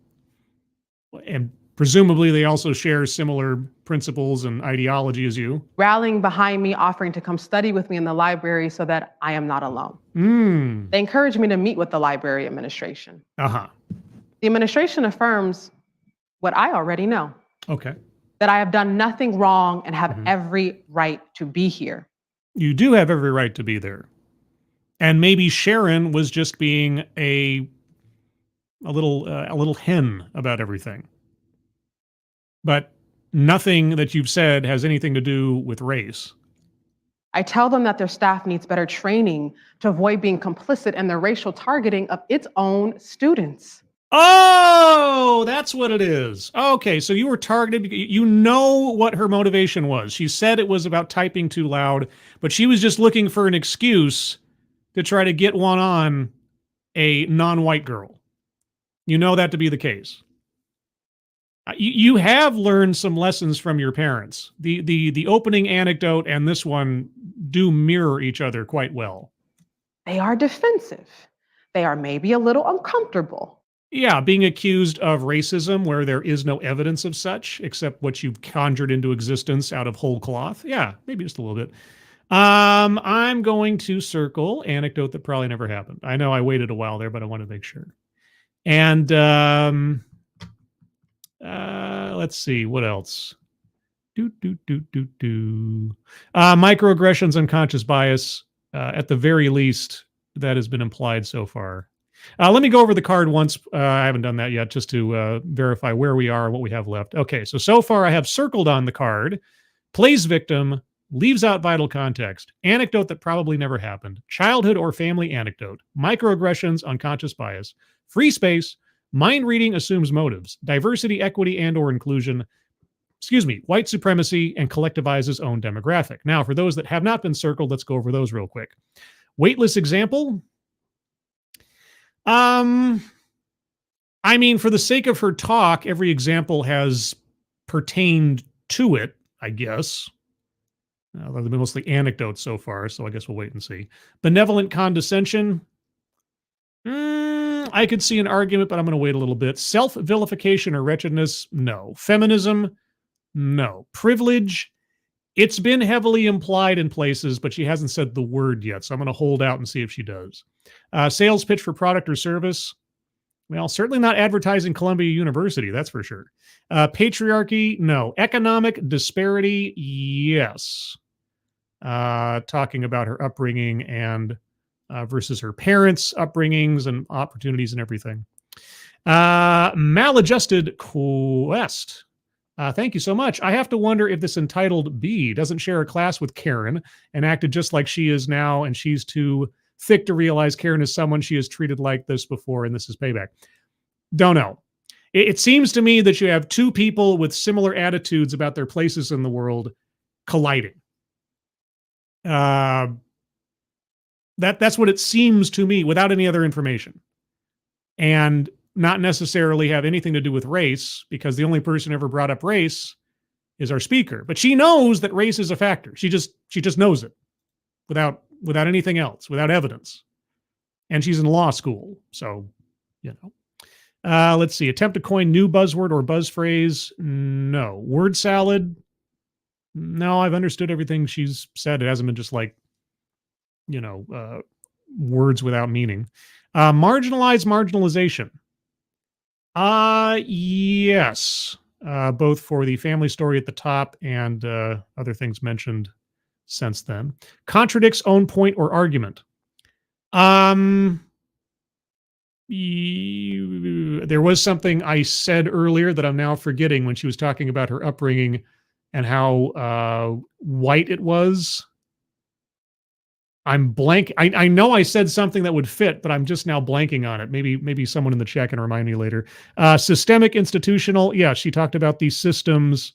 A: and presumably they also share similar principles and ideology as you.
D: Rallying behind me, offering to come study with me in the library so that I am not alone. They encouraged me to meet with the library administration. The administration affirms what I already know.
A: Okay.
D: That I have done nothing wrong and have every right to be here.
A: You do have every right to be there. And maybe Sharon was just being a little hen about everything. But nothing that you've said has anything to do with race.
D: I tell them that their staff needs better training to avoid being complicit in the racial targeting of its own students.
A: Oh, that's what it is. Okay, so you were targeted. You know what her motivation was. She said it was about typing too loud, but she was just looking for an excuse to try to get one on a non-white girl. You know that to be the case. You have learned some lessons from your parents. The opening anecdote and this one do mirror each other quite well.
D: They are defensive. They are maybe a little uncomfortable.
A: Yeah, being accused of racism where there is no evidence of such, except what you've conjured into existence out of whole cloth. Yeah, maybe just a little bit. I'm going to circle anecdote that probably never happened. I know I waited a while there, but I want to make sure. And let's see, what else? Microaggressions, unconscious bias. At the very least, that has been implied so far. Let me go over the card once. I haven't done that yet, just to verify where we are and what we have left. Okay, so far I have circled on the card, plays victim, leaves out vital context, anecdote that probably never happened, childhood or family anecdote, microaggressions, unconscious bias, free space, mind reading assumes motives, diversity, equity, and or inclusion, white supremacy, and collectivizes own demographic. Now, for those that have not been circled, let's go over those real quick. Weightless example. I mean, for the sake of her talk, every example has pertained to it, I guess. They've been mostly anecdotes so far, so I guess we'll wait and see. Benevolent condescension. I could see an argument, but I'm going to wait a little bit. Self-vilification or wretchedness? No. Feminism? No. Privilege? It's been heavily implied in places, but she hasn't said the word yet, so I'm going to hold out and see if she does. Sales pitch for product or service? Well, certainly not advertising Columbia University, that's for sure. Patriarchy? No. Economic disparity? Yes. Talking about her upbringing and versus her parents' upbringings and opportunities and everything. Maladjusted quest. Thank you so much. I have to wonder if this entitled B doesn't share a class with Karen and acted just like she is now, and she's too thick to realize Karen is someone she has treated like this before, and this is payback. Don't know. It seems to me that you have two people with similar attitudes about their places in the world colliding. That's what it seems to me without any other information. And not necessarily have anything to do with race, because the only person who ever brought up race is our speaker. But she knows that race is a factor. She just knows it without anything else, without evidence. And she's in law school, so, you know. Let's see. Attempt to coin new buzzword or buzz phrase? No. Word salad? No, I've understood everything she's said. It hasn't been just like, you know, words without meaning. Marginalize marginalization. Yes. Both for the family story at the top and other things mentioned since then. Contradicts own point or argument. There was something I said earlier that I'm now forgetting when she was talking about her upbringing and how white it was. I'm blank. I know I said something that would fit, but I'm just now blanking on it. Maybe someone in the chat can remind me later. Systemic, institutional. Yeah, she talked about these systems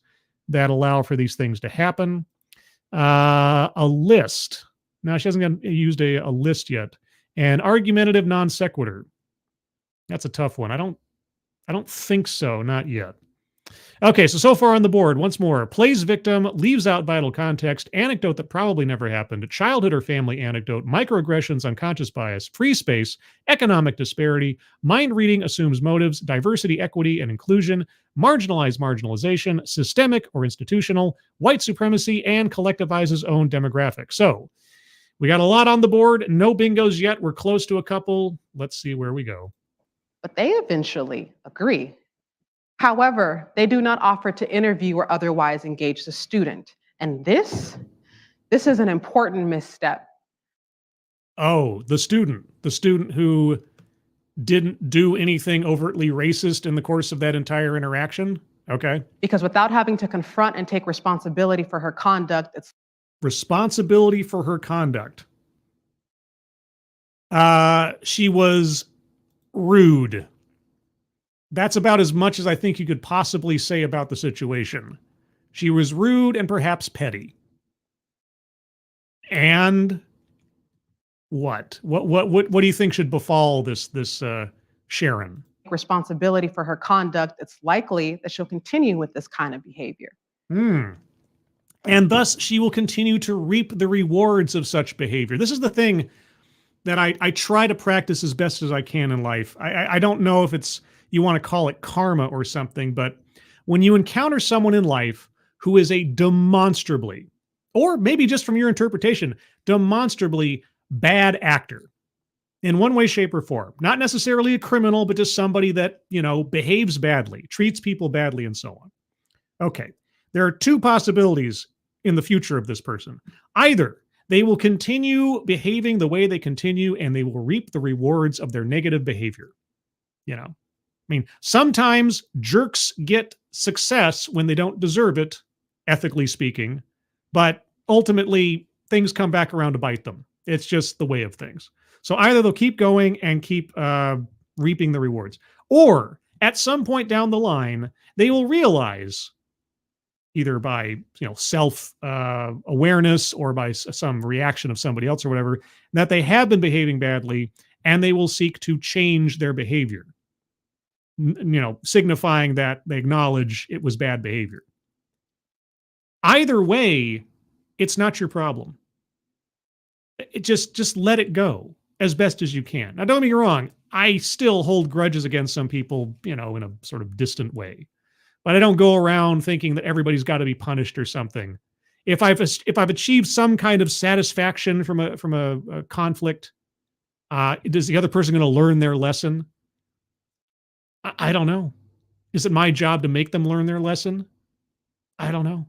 A: that allow for these things to happen. A list. Now, she hasn't used a list yet. And argumentative non sequitur. That's a tough one. I don't think so. Not yet. Okay, so far on the board, once more, plays victim, leaves out vital context, anecdote that probably never happened, childhood or family anecdote, microaggressions, unconscious bias, free space, economic disparity, mind reading assumes motives, diversity, equity, and inclusion, marginalization, systemic or institutional, white supremacy, and collectivizes own demographic. So we got a lot on the board. No bingos yet. We're close to a couple. Let's see where we go.
D: But they eventually agree. However, they do not offer to interview or otherwise engage the student. And this is an important misstep.
A: Oh, the student who didn't do anything overtly racist in the course of that entire interaction? Okay.
D: Because without having to confront and take responsibility for her conduct, it's
A: responsibility for her conduct. She was rude. That's about as much as I think you could possibly say about the situation. She was rude and perhaps petty. And what? What do you think should befall this Sharon?
D: Responsibility for her conduct. It's likely that she'll continue with this kind of behavior.
A: And thus she will continue to reap the rewards of such behavior. This is the thing that I try to practice as best as I can in life. I don't know if you want to call it karma or something, but when you encounter someone in life who is a demonstrably, or maybe just from your interpretation, demonstrably bad actor in one way, shape, or form, not necessarily a criminal, but just somebody that, behaves badly, treats people badly, and so on. Okay. There are two possibilities in the future of this person. Either they will continue behaving the way they continue and they will reap the rewards of their negative behavior. You know, I mean, sometimes jerks get success when they don't deserve it, ethically speaking, but ultimately things come back around to bite them. It's just the way of things. So either they'll keep going and keep reaping the rewards, or at some point down the line, they will realize, either by self awareness or by some reaction of somebody else or whatever, that they have been behaving badly, and they will seek to change their behavior. Signifying that they acknowledge it was bad behavior. Either way, it's not your problem. Just let it go as best as you can. Now, don't get me wrong. I still hold grudges against some people, in a sort of distant way. But I don't go around thinking that everybody's got to be punished or something. If I've achieved some kind of satisfaction from a conflict, is the other person going to learn their lesson? I don't know. Is it my job to make them learn their lesson? I don't know.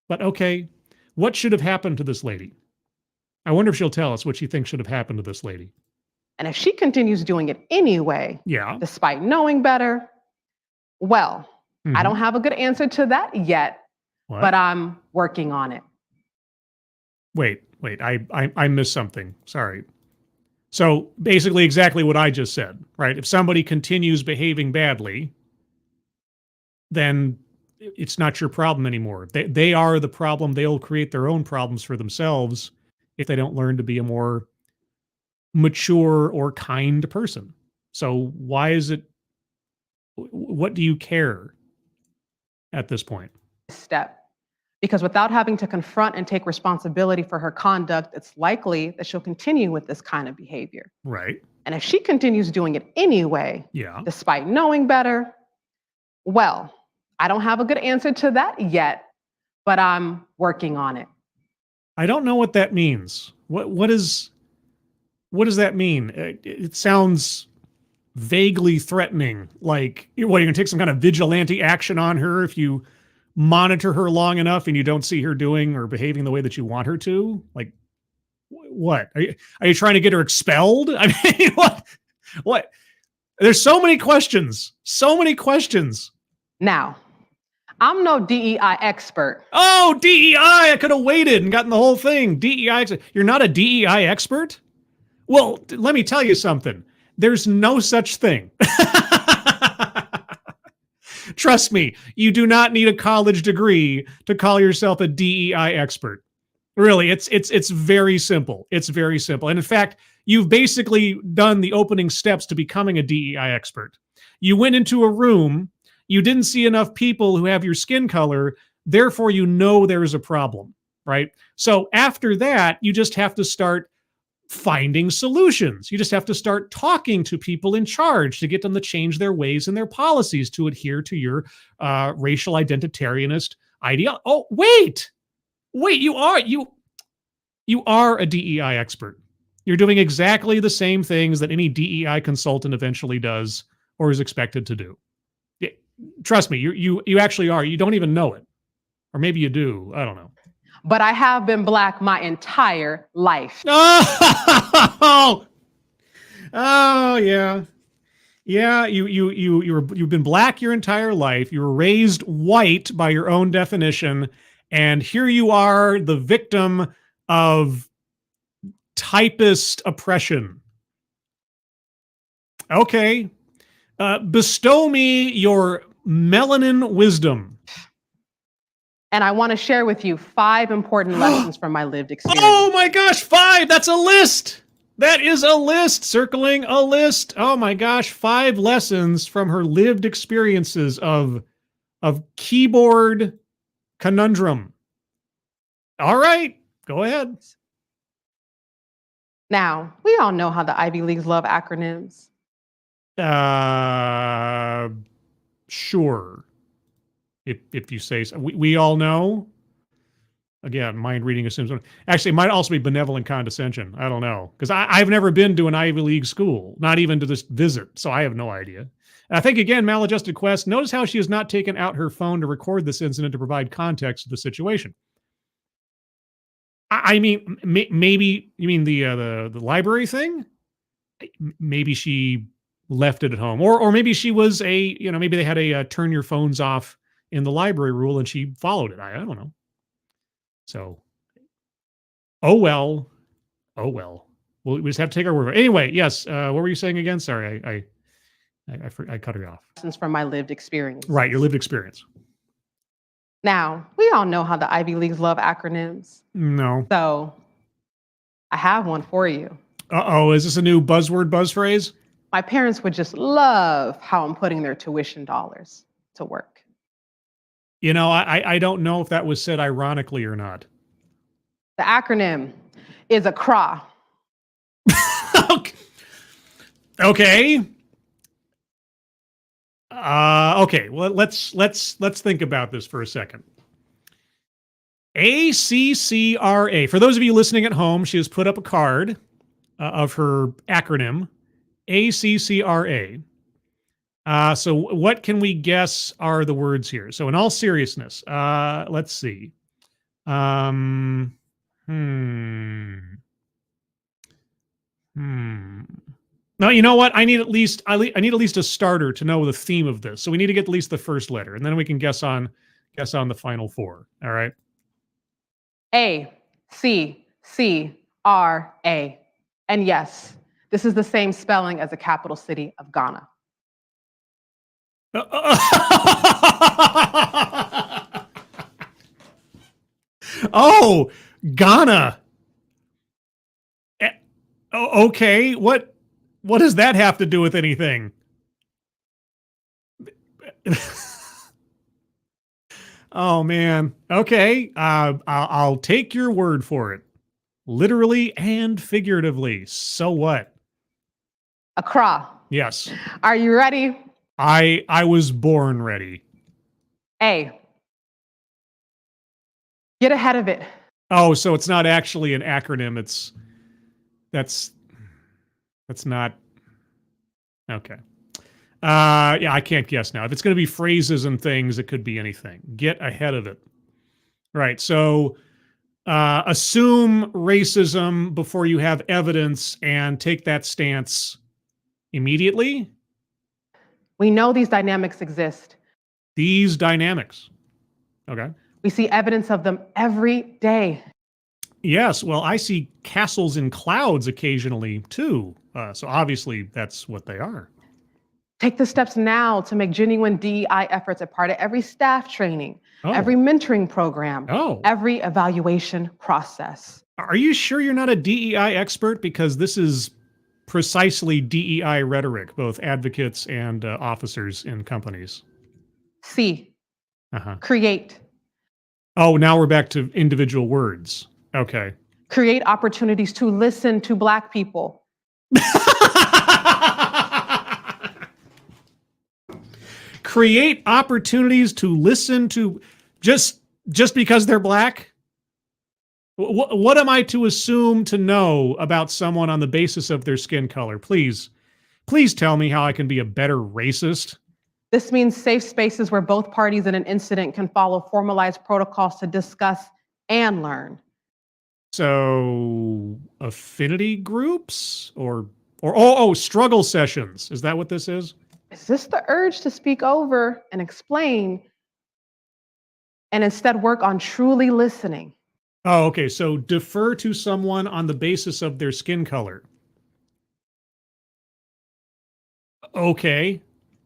A: But okay, what should have happened to this lady? I wonder if she'll tell us what she thinks should have happened to this lady.
D: And if she continues doing it anyway, despite knowing better, well, I don't have a good answer to that yet, but I'm working on it.
A: Wait, I missed something. Sorry. So basically exactly what I just said, right? If somebody continues behaving badly, then it's not your problem anymore. They are the problem. They'll create their own problems for themselves if they don't learn to be a more mature or kind person. So why is it, what do you care at this point?
D: Step. Because without having to confront and take responsibility for her conduct, it's likely that she'll continue with this kind of behavior.
A: Right.
D: And if she continues doing it anyway, despite knowing better, well, I don't have a good answer to that yet, but I'm working on it.
A: I don't know what that means. What does that mean? It sounds vaguely threatening. Like, you're going to take some kind of vigilante action on her if you monitor her long enough and you don't see her doing or behaving the way that you want her to? Like, what? Are you trying to get her expelled? I mean, what? There's so many questions.
D: Now, I'm no DEI expert.
A: Oh, DEI! I could have waited and gotten the whole thing. DEI. You're not a DEI expert? Well, let me tell you something. There's no such thing. Trust me, you do not need a college degree to call yourself a DEI expert. Really, it's very simple. It's very simple. And in fact, you've basically done the opening steps to becoming a DEI expert. You went into a room, you didn't see enough people who have your skin color, therefore you know there is a problem, right? So after that, you just have to start finding solutions. You just have to start talking to people in charge to get them to change their ways and their policies to adhere to your racial identitarianist ideology. Oh, wait, you are a DEI expert. You're doing exactly the same things that any DEI consultant eventually does or is expected to do. Trust me, you actually are. You don't even know it. Or maybe you do. I don't know.
D: But I have been Black my entire life.
A: Oh yeah. Yeah, you've been Black your entire life. You were raised white by your own definition, and here you are, the victim of typist oppression. Okay. Bestow me your melanin wisdom.
D: And I want to share with you 5 important lessons from my lived experience.
A: Oh my gosh, 5! That's a list! That is a list, circling a list. Oh my gosh, 5 lessons from her lived experiences of keyboard conundrum. All right, go ahead.
D: Now, we all know how the Ivy Leagues love acronyms.
A: Sure. If you say so. We all know. Again, mind reading assumes. Actually, it might also be benevolent condescension. I don't know. Because I've never been to an Ivy League school, not even to this visit. So I have no idea. Think again, maladjusted quest. Notice how she has not taken out her phone to record this incident to provide context to the situation. I mean, maybe you mean the library thing? Maybe she left it at home, or maybe she was maybe they had a turn your phones off in the library rule and she followed it. I don't know. So, oh well. We just have to take our word for it. Anyway, yes. What were you saying again? Sorry, I cut her off.
D: Lessons from my lived experience.
A: Right, your lived experience.
D: Now, we all know how the Ivy Leagues love acronyms.
A: No.
D: So, I have one for you.
A: Uh-oh, is this a new buzzword, buzz phrase?
D: My parents would just love how I'm putting their tuition dollars to work.
A: You know, I don't know if that was said ironically or not.
D: The acronym is ACRA.
A: Okay. Okay. Well, let's think about this for a second. ACCRA. For those of you listening at home, she has put up a card of her acronym, ACCRA. So what can we guess are the words here? So in all seriousness, let's see. No, you know what? I need at least a starter to know the theme of this. So we need to get at least the first letter, and then we can guess on the final four. All right.
D: ACCRA. And yes, this is the same spelling as the capital city of Ghana.
A: Oh, Ghana. Okay, what does that have to do with anything? Oh man. Okay, I'll take your word for it, literally and figuratively. So what?
D: Accra.
A: Yes.
D: Are you ready?
A: I was born ready.
D: A. Get ahead of it.
A: Oh, so it's not actually an acronym. That's not okay. Yeah, I can't guess now. If it's going to be phrases and things, it could be anything. Get ahead of it. Right. So assume racism before you have evidence and take that stance immediately.
D: We know these dynamics exist.
A: These dynamics. Okay.
D: We see evidence of them every day.
A: Yes. Well, I see castles in clouds occasionally too. So obviously that's what they are.
D: Take the steps now to make genuine DEI efforts a part of every staff training, every mentoring program, every evaluation process.
A: Are you sure you're not a DEI expert? Because this is precisely DEI rhetoric, both advocates and officers in companies.
D: C. Create.
A: Oh, now we're back to individual words. Okay.
D: Create opportunities to listen to Black people.
A: Create opportunities to listen to just because they're Black? What am I to assume to know about someone on the basis of their skin color? Please tell me how I can be a better racist.
D: This means safe spaces where both parties in an incident can follow formalized protocols to discuss and learn.
A: So affinity groups or struggle sessions. Is that what this is?
D: Is this the urge to speak over and explain and instead work on truly listening?
A: Oh, okay. So defer to someone on the basis of their skin color. Okay.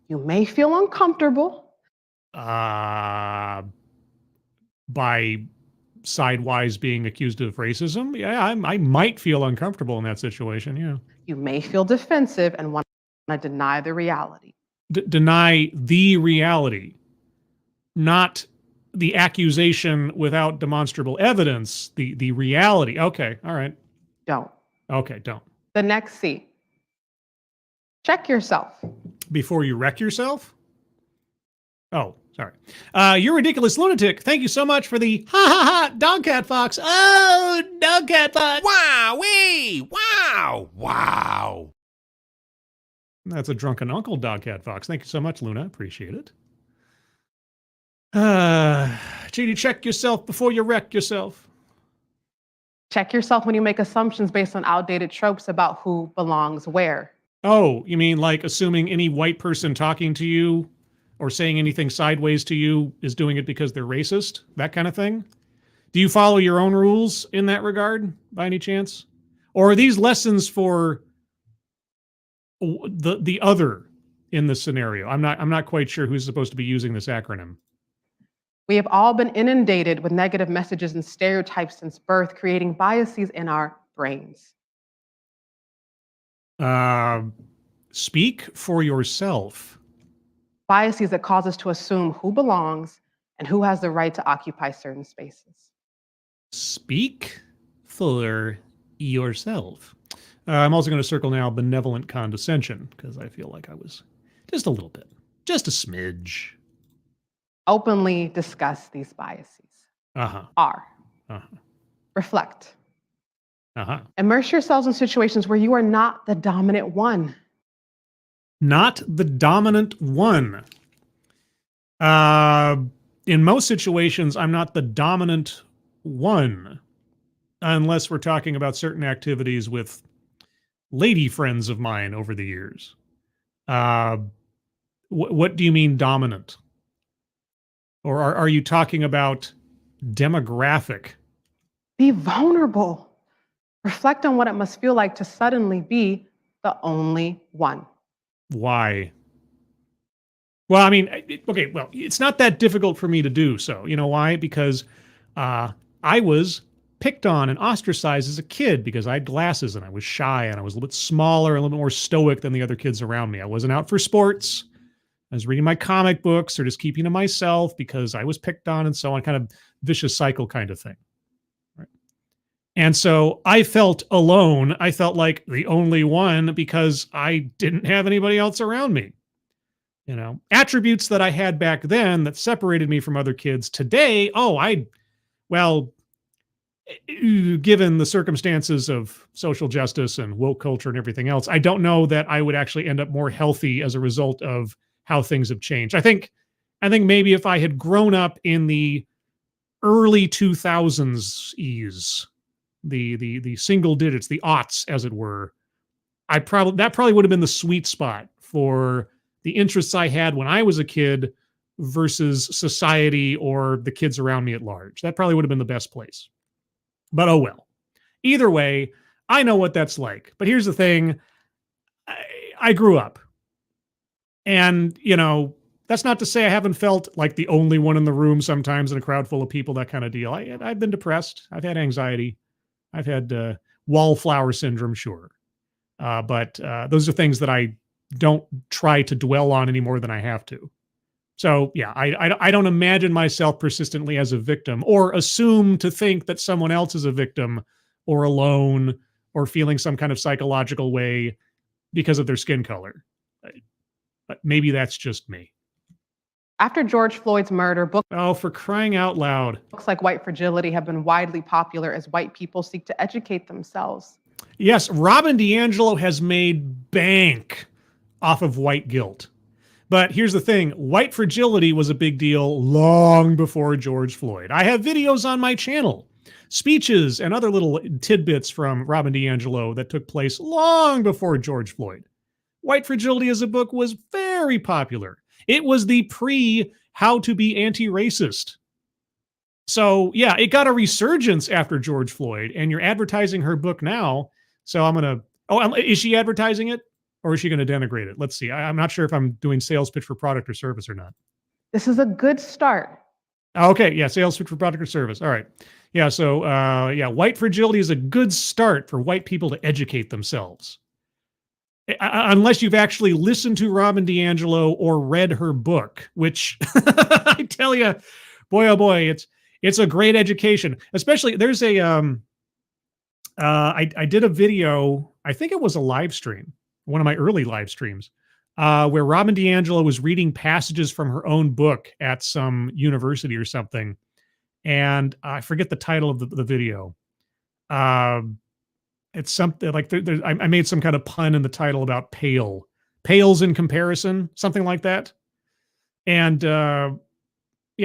D: You may feel uncomfortable.
A: By sidewise being accused of racism? Yeah, I might feel uncomfortable in that situation, yeah.
D: You may feel defensive and want to deny the reality.
A: Deny the reality, not the accusation without demonstrable evidence, the reality. Okay, all right.
D: Don't.
A: Okay, don't.
D: The next C. Check yourself.
A: Before you wreck yourself? Oh, sorry. You're ridiculous lunatic. Thank you so much for the dog cat fox. Oh, dog cat fox.
C: Wow, wow, wow.
A: That's a drunken uncle, Dogcat Fox. Thank you so much, Luna. Appreciate it. JD, check yourself before you wreck yourself.
D: Check yourself when you make assumptions based on outdated tropes about who belongs where.
A: Oh, you mean like assuming any white person talking to you or saying anything sideways to you is doing it because they're racist? That kind of thing? Do you follow your own rules in that regard, by any chance? Or are these lessons for the other in this scenario? I'm not quite sure who's supposed to be using this acronym.
D: We have all been inundated with negative messages and stereotypes since birth, creating biases in our brains.
A: Speak for yourself.
D: Biases that cause us to assume who belongs and who has the right to occupy certain spaces.
A: Speak for yourself. I'm also going to circle now benevolent condescension, because I feel like I was just a little bit, just a smidge.
D: Openly discuss these biases. R. Reflect. Immerse yourselves in situations where you are not the dominant one.
A: Not the dominant one. In most situations, I'm not the dominant one, unless we're talking about certain activities with lady friends of mine over the years. What do you mean dominant? Or are you talking about demographic?
D: Be vulnerable. Reflect on what it must feel like to suddenly be the only one.
A: Why? Well, I mean, okay, well, it's not that difficult for me to do so. You know why? Because I was picked on and ostracized as a kid because I had glasses and I was shy and I was a little bit smaller, a little bit more stoic than the other kids around me. I wasn't out for sports. I was reading my comic books or just keeping to myself because I was picked on and so on, kind of vicious cycle kind of thing. Right? And so I felt alone. I felt like the only one because I didn't have anybody else around me. You know, attributes that I had back then that separated me from other kids today. Given the circumstances of social justice and woke culture and everything else, I don't know that I would actually end up more healthy as a result of how things have changed. I think maybe if I had grown up in the early 2000s, the single digits, the aughts, as it were, that probably would have been the sweet spot for the interests I had when I was a kid versus society or the kids around me at large. That probably would have been the best place. But oh well. Either way, I know what that's like. But here's the thing. I grew up. And, you know, that's not to say I haven't felt like the only one in the room sometimes in a crowd full of people, that kind of deal. I've been depressed. I've had anxiety. I've had wallflower syndrome, sure. But those are things that I don't try to dwell on any more than I have to. So, yeah, I don't imagine myself persistently as a victim or assume to think that someone else is a victim or alone or feeling some kind of psychological way because of their skin color. But maybe that's just me.
D: After George Floyd's murder,
A: Oh, for crying out loud.
D: Books like White Fragility have been widely popular as white people seek to educate themselves.
A: Yes, Robin DiAngelo has made bank off of white guilt. But here's the thing, White Fragility was a big deal long before George Floyd. I have videos on my channel, speeches and other little tidbits from Robin DiAngelo that took place long before George Floyd. White Fragility as a book was very popular. It was the pre-how to be anti-racist. So, yeah, it got a resurgence after George Floyd, and you're advertising her book now. So I'm going to... Oh, is she advertising it? Or is she going to denigrate it? Let's see. I'm not sure if I'm doing sales pitch for product or service or not.
D: This is a good start.
A: Okay, yeah, sales pitch for product or service. All right. Yeah, so, White Fragility is a good start for white people to educate themselves. Unless you've actually listened to Robin DiAngelo or read her book, which I tell you, boy, oh boy, it's a great education. Especially, there's a, I did a video, I think it was a live stream, one of my early live streams, where Robin DiAngelo was reading passages from her own book at some university or something. And I forget the title of the video. It's something like I made some kind of pun in the title about pale pales in comparison, something like that. And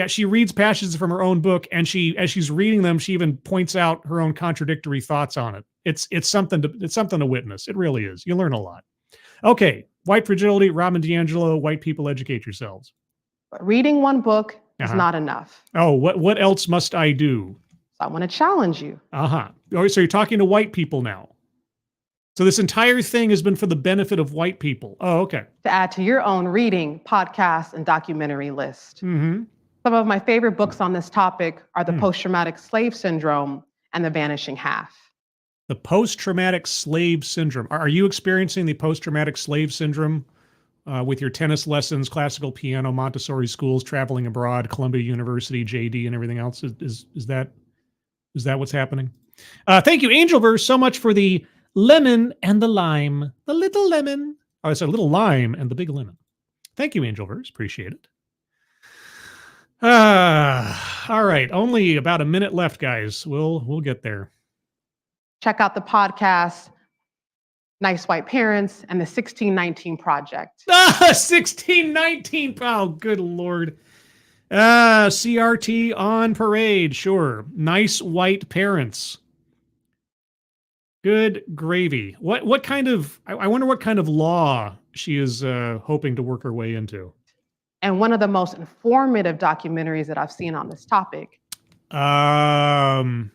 A: she reads passages from her own book, and as she's reading them, she even points out her own contradictory thoughts on it. It's something to witness. It really is. You learn a lot. Okay, White Fragility, Robin DiAngelo, White People Educate Yourselves.
D: But reading one book is not enough.
A: Oh, what else must I do?
D: So I want to challenge you.
A: So you're talking to white people now. So this entire thing has been for the benefit of white people. Oh, okay.
D: To add to your own reading, podcast, and documentary list.
A: Mm-hmm.
D: Some of my favorite books on this topic are The Post-Traumatic Slave Syndrome and The Vanishing Half.
A: The post-traumatic slave syndrome. Are you experiencing the post-traumatic slave syndrome with your tennis lessons, classical piano, Montessori schools, traveling abroad, Columbia University, JD, and everything else? Is that what's happening? Thank you, Angelverse, so much for the lemon and the lime. The little lemon. Oh, it's a little lime and the big lemon. Thank you, Angelverse. Appreciate it. All right. Only about a minute left, guys. We'll get there.
D: Check out the podcast, Nice White Parents, and the 1619 Project.
A: 1619. Oh, good Lord. CRT on parade. Sure. Nice White Parents. Good gravy. What kind of, I wonder what kind of law she is hoping to work her way into.
D: And one of the most informative documentaries that I've seen on this topic.
A: 13?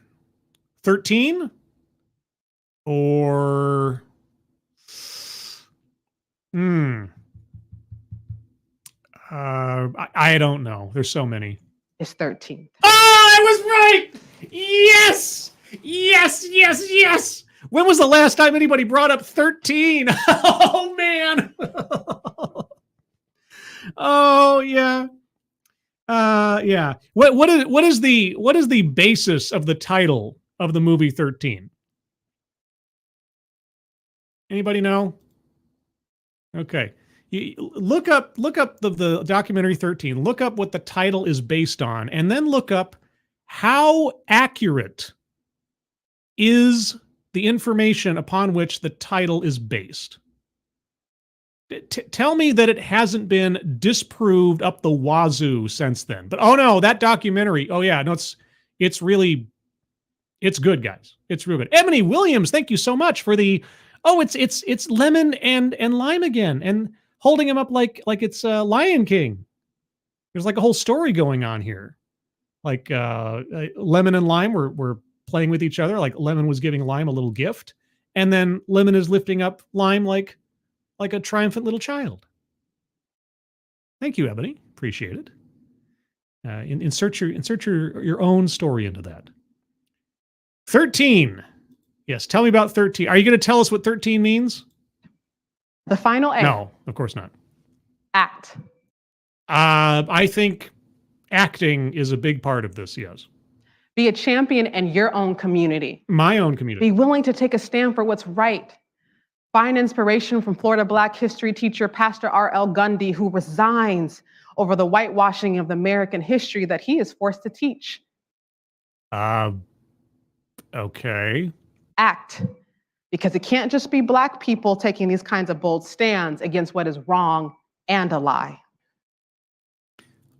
A: Or I don't know. There's so many.
D: It's 13.
A: Oh, I was right. Yes. When was the last time anybody brought up 13? Oh man. Oh yeah. Yeah. What is the basis of the title of the movie 13? Anybody know? Okay. Look up the documentary 13. Look up what the title is based on, and then look up how accurate is the information upon which the title is based. Tell me that it hasn't been disproved up the wazoo since then. But oh no, that documentary. Oh yeah, no, it's good, guys. It's real good. Ebony Williams, thank you so much for the. Oh, it's lemon and lime again, and holding him up like it's Lion King. There's like a whole story going on here. Like Lemon and Lime were playing with each other. Like Lemon was giving Lime a little gift, and then Lemon is lifting up Lime like a triumphant little child. Thank you, Ebony. Appreciate it. Insert your own story into that. 13. Yes, tell me about 13. Are you going to tell us what 13 means?
D: The final A.
A: No, of course not.
D: Act.
A: I think acting is a big part of this, yes.
D: Be a champion in your own community.
A: My own community.
D: Be willing to take a stand for what's right. Find inspiration from Florida Black history teacher Pastor R.L. Gundy, who resigns over the whitewashing of American history that he is forced to teach.
A: Okay.
D: Act. Because it can't just be Black people taking these kinds of bold stands against what is wrong and a lie.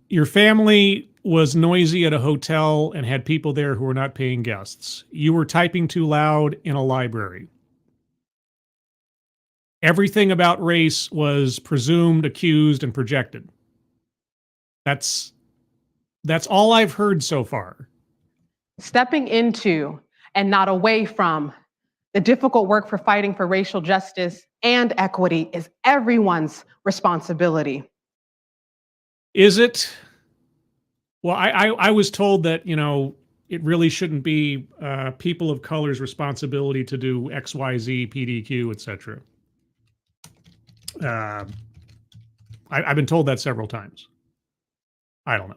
A: Your family was noisy at a hotel and had people there who were not paying guests. You were typing too loud in a library. Everything about race was presumed, accused, and projected. That's all I've heard so far.
D: Stepping into and not away from the difficult work for fighting for racial justice and equity is everyone's responsibility.
A: Is it? Well, I was told that, it really shouldn't be people of color's responsibility to do X, Y, Z, PDQ, etc. I've been told that several times. I don't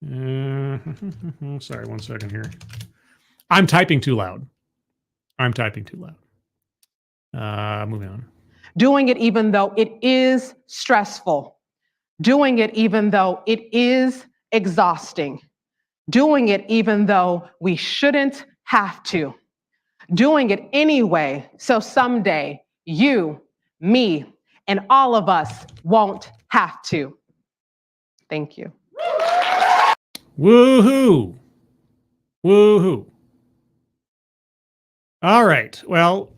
A: know. Sorry, 1 second here. I'm typing too loud. Moving on.
D: Doing it even though it is stressful. Doing it even though it is exhausting. Doing it even though we shouldn't have to. Doing it anyway, so someday you, me, and all of us won't have to. Thank you.
A: Woohoo! Woohoo! All right. Well,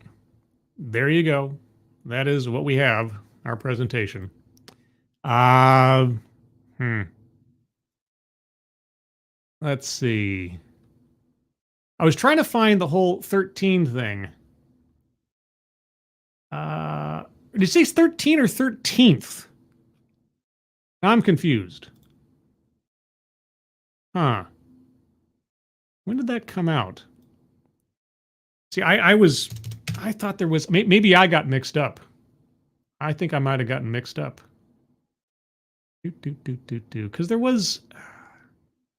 A: there you go. That is what we have, our presentation. Let's see. I was trying to find the whole 13 thing. Did you say 13 or 13th? I'm confused. Huh. When did that come out? See, I thought there was, maybe I got mixed up. I think I might have gotten mixed up. Because there was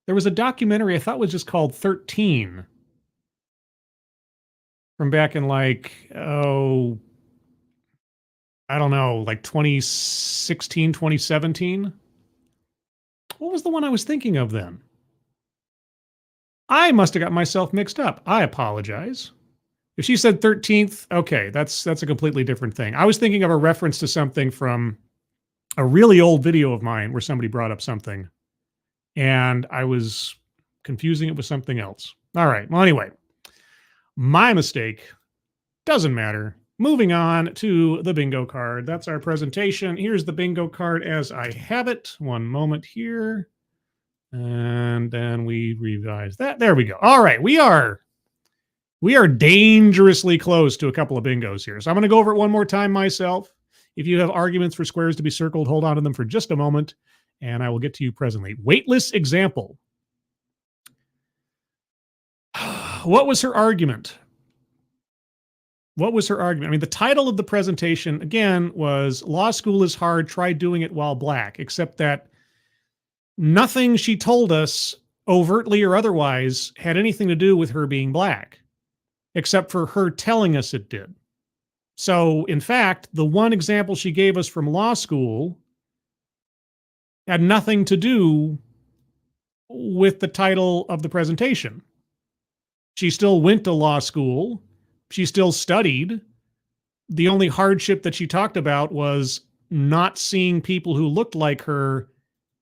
A: a documentary I thought was just called 13 from back in like, I don't know, like 2016, 2017. What was the one I was thinking of then? I must have got myself mixed up. I apologize. If she said 13th, okay, that's a completely different thing. I was thinking of a reference to something from a really old video of mine where somebody brought up something, and I was confusing it with something else. All right. Well, anyway, my mistake. Doesn't matter. Moving on to the bingo card. That's our presentation. Here's the bingo card as I have it. One moment here. And then we revise that. There we go. All right. We are dangerously close to a couple of bingos here. So I'm going to go over it one more time myself. If you have arguments for squares to be circled, hold on to them for just a moment, and I will get to you presently. Weightless example. What was her argument? What was her argument? I mean, the title of the presentation, again, was Law School is Hard, Try Doing It While Black, except that nothing she told us, overtly or otherwise, had anything to do with her being black, except for her telling us it did. So, in fact, the one example she gave us from law school had nothing to do with the title of the presentation. She still went to law school. She still studied. The only hardship that she talked about was not seeing people who looked like her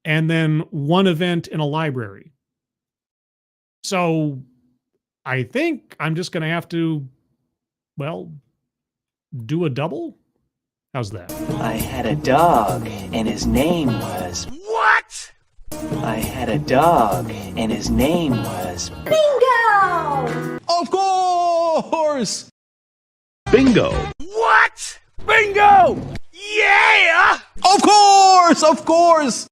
A: and then one event in a library. So I think I'm just going to have to, well, do a double? How's that?
E: I had a dog, and his name was...
F: What?
E: I had a dog, and his name was...
B: Bingo!
C: Of course!
F: Bingo. What? Bingo! Yeah!
C: Of course! Of course!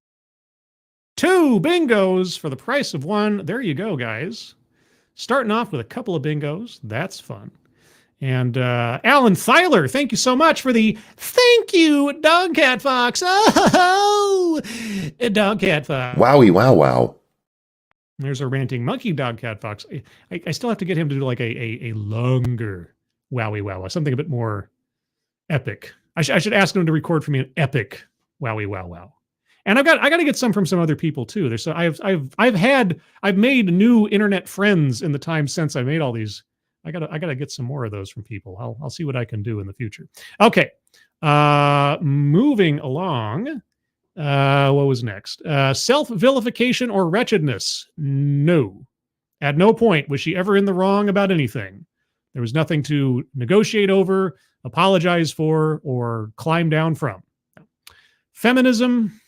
A: 2 bingos for the price of 1. There you go, guys. Starting off with a couple of bingos. That's fun. And Alan Thyler, thank you so much for the thank you, Dog Cat Fox. Oh, Dog Cat Fox.
G: Wowie, wow, wow.
A: There's a ranting monkey, Dog Cat Fox. I still have to get him to do like a longer wowie wow, something a bit more epic. I should ask him to record for me an epic wowie wow wow. And I got to get some from some other people too. There's I've made new internet friends in the time since I made all these. I gotta get some more of those from people. I'll see what I can do in the future. Okay, moving along. What was next? Self-vilification or wretchedness? No. At no point was she ever in the wrong about anything. There was nothing to negotiate over, apologize for, or climb down from. Feminism?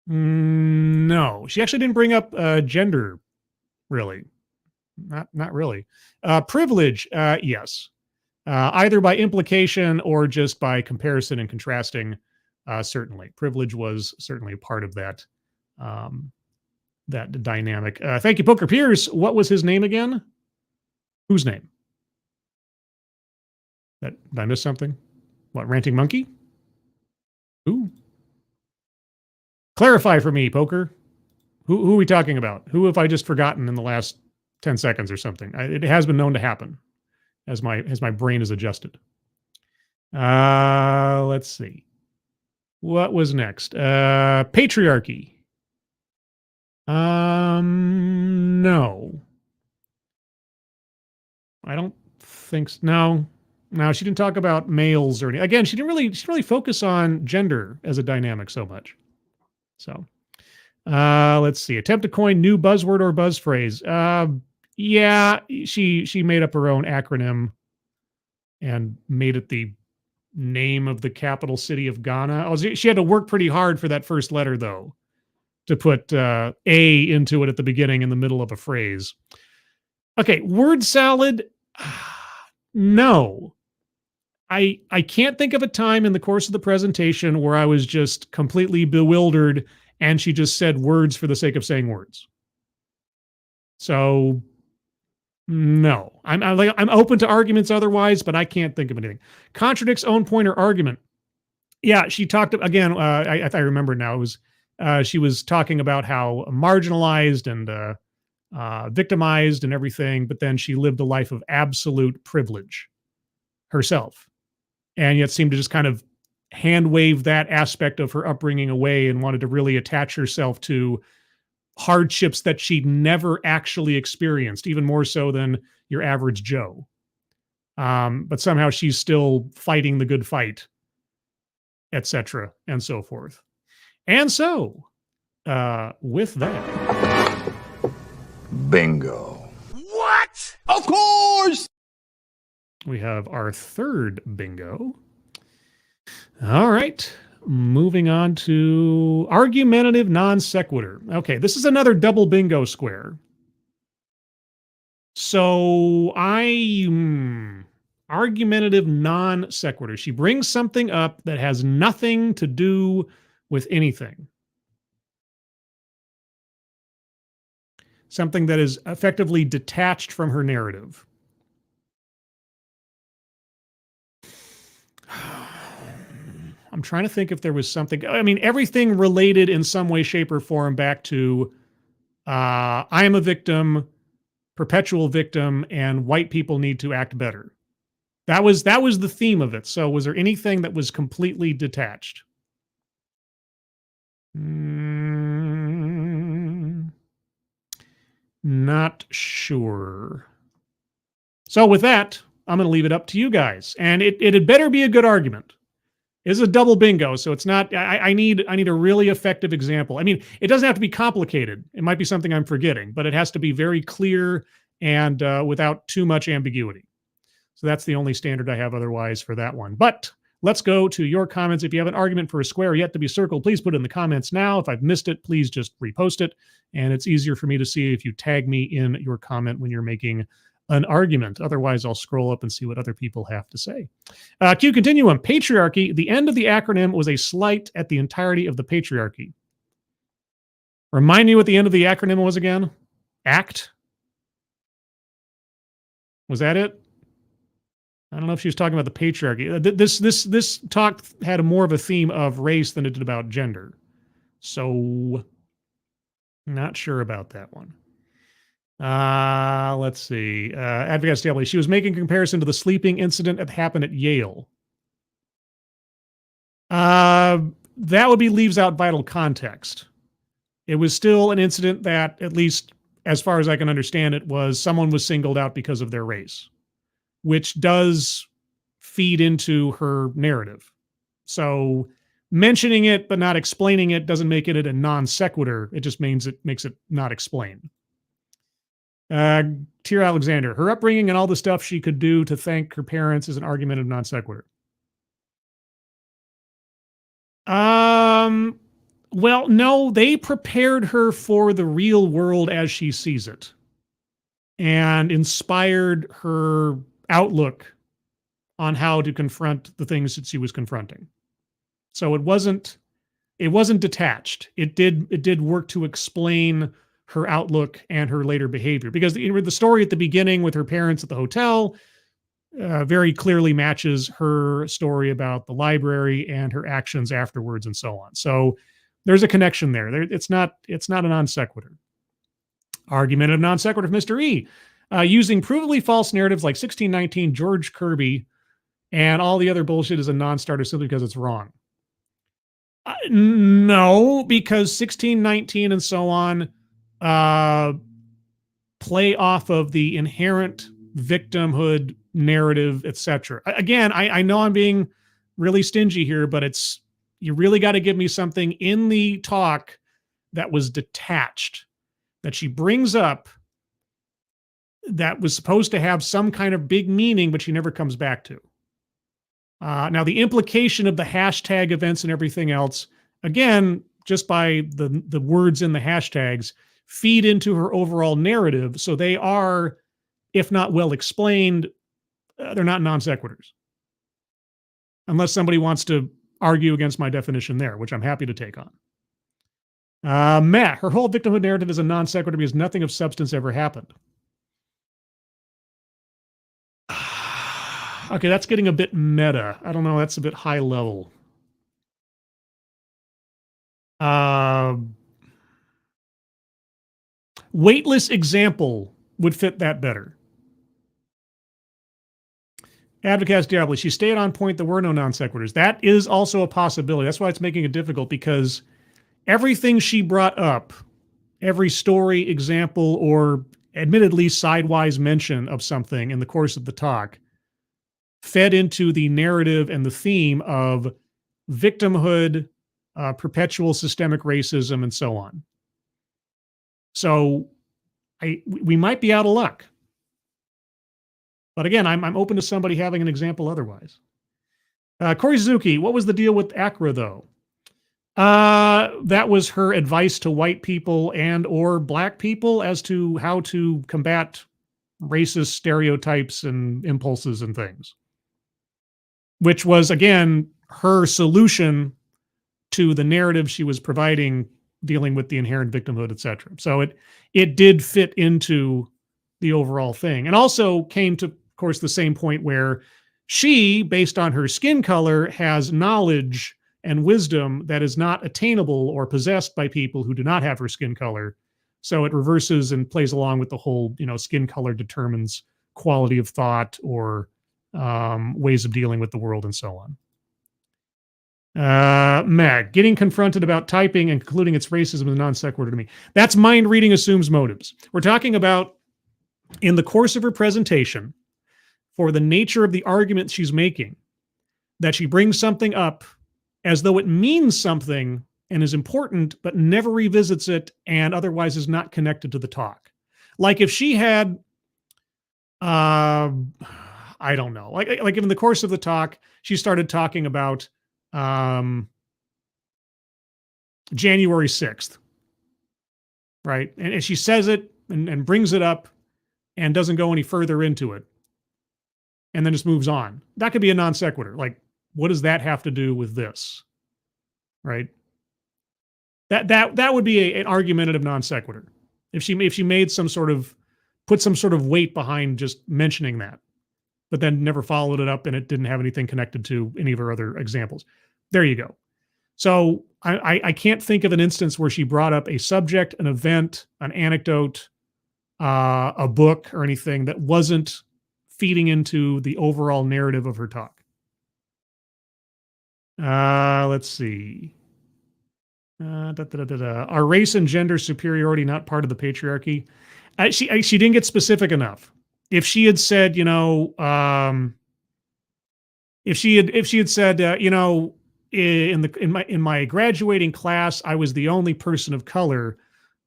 A: No. She actually didn't bring up gender, really. Not really. Privilege, yes. Either by implication or just by comparison and contrasting, certainly. Privilege was certainly a part of that, that dynamic. Thank you, Poker Pierce. What was his name again? Whose name? Did I miss something? What, Ranting Monkey? Who? Clarify for me, Poker. Who are we talking about? Who have I just forgotten in the last 10 seconds or something? It has been known to happen as my brain is adjusted. Let's see. What was next? Patriarchy. No. I don't think so. No. Now, she didn't talk about males or anything. Again, she didn't really focus on gender as a dynamic so much. So, let's see. Attempt to coin new buzzword or buzz phrase. Yeah, she made up her own acronym and made it the name of the capital city of Ghana. Oh, she had to work pretty hard for that first letter, though, to put A into it at the beginning in the middle of a phrase. Okay, word salad. No. I can't think of a time in the course of the presentation where I was just completely bewildered and she just said words for the sake of saying words. So, no. I'm open to arguments otherwise, but I can't think of anything. Contradicts own point or argument. Yeah, she talked again. I remember now. It was she was talking about how marginalized and victimized and everything, but then she lived a life of absolute privilege herself, and yet seemed to just kind of hand wave that aspect of her upbringing away and wanted to really attach herself to hardships that she'd never actually experienced, even more so than your average Joe. But somehow she's still fighting the good fight, etc., and so forth. And so, with that,
C: Bingo.
F: What?
C: Of course!
A: we have our third bingo. All right. Moving on to argumentative non sequitur. Okay, this is another double bingo square. So argumentative non sequitur. She brings something up that has nothing to do with anything. Something that is effectively detached from her narrative. I'm trying to think if there was something. I mean, everything related in some way, shape, or form back to I am a victim, perpetual victim, and white people need to act better. That was the theme of it. So was there anything that was completely detached? Not sure. So with that, I'm going to leave it up to you guys. And it had better be a good argument. It's a double bingo, so it's not. I need a really effective example. I mean, it doesn't have to be complicated. It might be something I'm forgetting, but it has to be very clear and without too much ambiguity. So that's the only standard I have otherwise for that one. But let's go to your comments. If you have an argument for a square yet to be circled, please put it in the comments now. If I've missed it, please just repost it. And it's easier for me to see if you tag me in your comment when you're making an argument. Otherwise, I'll scroll up and see what other people have to say. Q continuum. Patriarchy. The end of the acronym was a slight at the entirety of the patriarchy. Remind me what the end of the acronym was again? ACT? Was that it? I don't know if she was talking about the patriarchy. This talk had more of a theme of race than it did about gender. So, not sure about that one. Let's see. Advocate Staley. She was making comparison to the sleeping incident that happened at Yale. That would be leaves out vital context. It was still an incident that, at least as far as I can understand it, was someone was singled out because of their race, which does feed into her narrative. So mentioning it but not explaining it doesn't make it a non sequitur. It just means it makes it not explained. Tier Alexander, her upbringing and all the stuff she could do to thank her parents is an argument of non sequitur. Well, no, they prepared her for the real world as she sees it and inspired her outlook on how to confront the things that she was confronting. So it wasn't detached. It did work to explain her outlook and her later behavior, because the story at the beginning with her parents at the hotel very clearly matches her story about the library and her actions afterwards and so on. So there's a connection there. It's not a non sequitur. Argument of non sequitur of Mr. E. Using provably false narratives like 1619, George Kirby, and all the other bullshit is a non-starter simply because it's wrong. No, because 1619 and so on play off of the inherent victimhood narrative, etc. Again, I know I'm being really stingy here, but you really got to give me something in the talk that was detached, that she brings up, that was supposed to have some kind of big meaning, but she never comes back to. Now, the implication of the hashtag events and everything else, again, just by the words in the hashtags, feed into her overall narrative. So they are, if not well explained, they're not non sequiturs. Unless somebody wants to argue against my definition there, which I'm happy to take on. Matt, her whole victimhood narrative is a non sequitur because nothing of substance ever happened. Okay, that's getting a bit meta. I don't know. That's a bit high level. Weightless example would fit that better. Advocast Diablo, she stayed on point. There were no non sequiturs. That is also a possibility. That's why it's making it difficult, because everything she brought up, every story, example, or admittedly sidewise mention of something in the course of the talk, fed into the narrative and the theme of victimhood, perpetual systemic racism, and so on. So we might be out of luck. But again, I'm open to somebody having an example otherwise. Corey Suzuki, what was the deal with Accra, though? That was her advice to white people and or black people as to how to combat racist stereotypes and impulses and things. Which was, again, her solution to the narrative she was providing, dealing with the inherent victimhood, etc. So it did fit into the overall thing. And also came to, of course, the same point where she, based on her skin color, has knowledge and wisdom that is not attainable or possessed by people who do not have her skin color. So it reverses and plays along with the whole, skin color determines quality of thought or ways of dealing with the world and so on. Meg, getting confronted about typing and concluding it's racism is non sequitur to me. That's mind reading assumes motives. We're talking about, in the course of her presentation, for the nature of the argument she's making, that she brings something up as though it means something and is important, but never revisits it and otherwise is not connected to the talk. Like if she had, I don't know, like in the course of the talk, she started talking about January 6th, right? And she says it and brings it up and doesn't go any further into it and then just moves on. That could be a non sequitur. Like, what does that have to do with this? Right? That would be an argumentative non sequitur. If she made put some sort of weight behind just mentioning that, but then never followed it up and it didn't have anything connected to any of her other examples. There you go. So I can't think of an instance where she brought up a subject, an event, an anecdote, a book, or anything that wasn't feeding into the overall narrative of her talk. Let's see. Are race and gender superiority not part of the patriarchy? She didn't get specific enough. If she had said, if she had said, in my graduating class, I was the only person of color,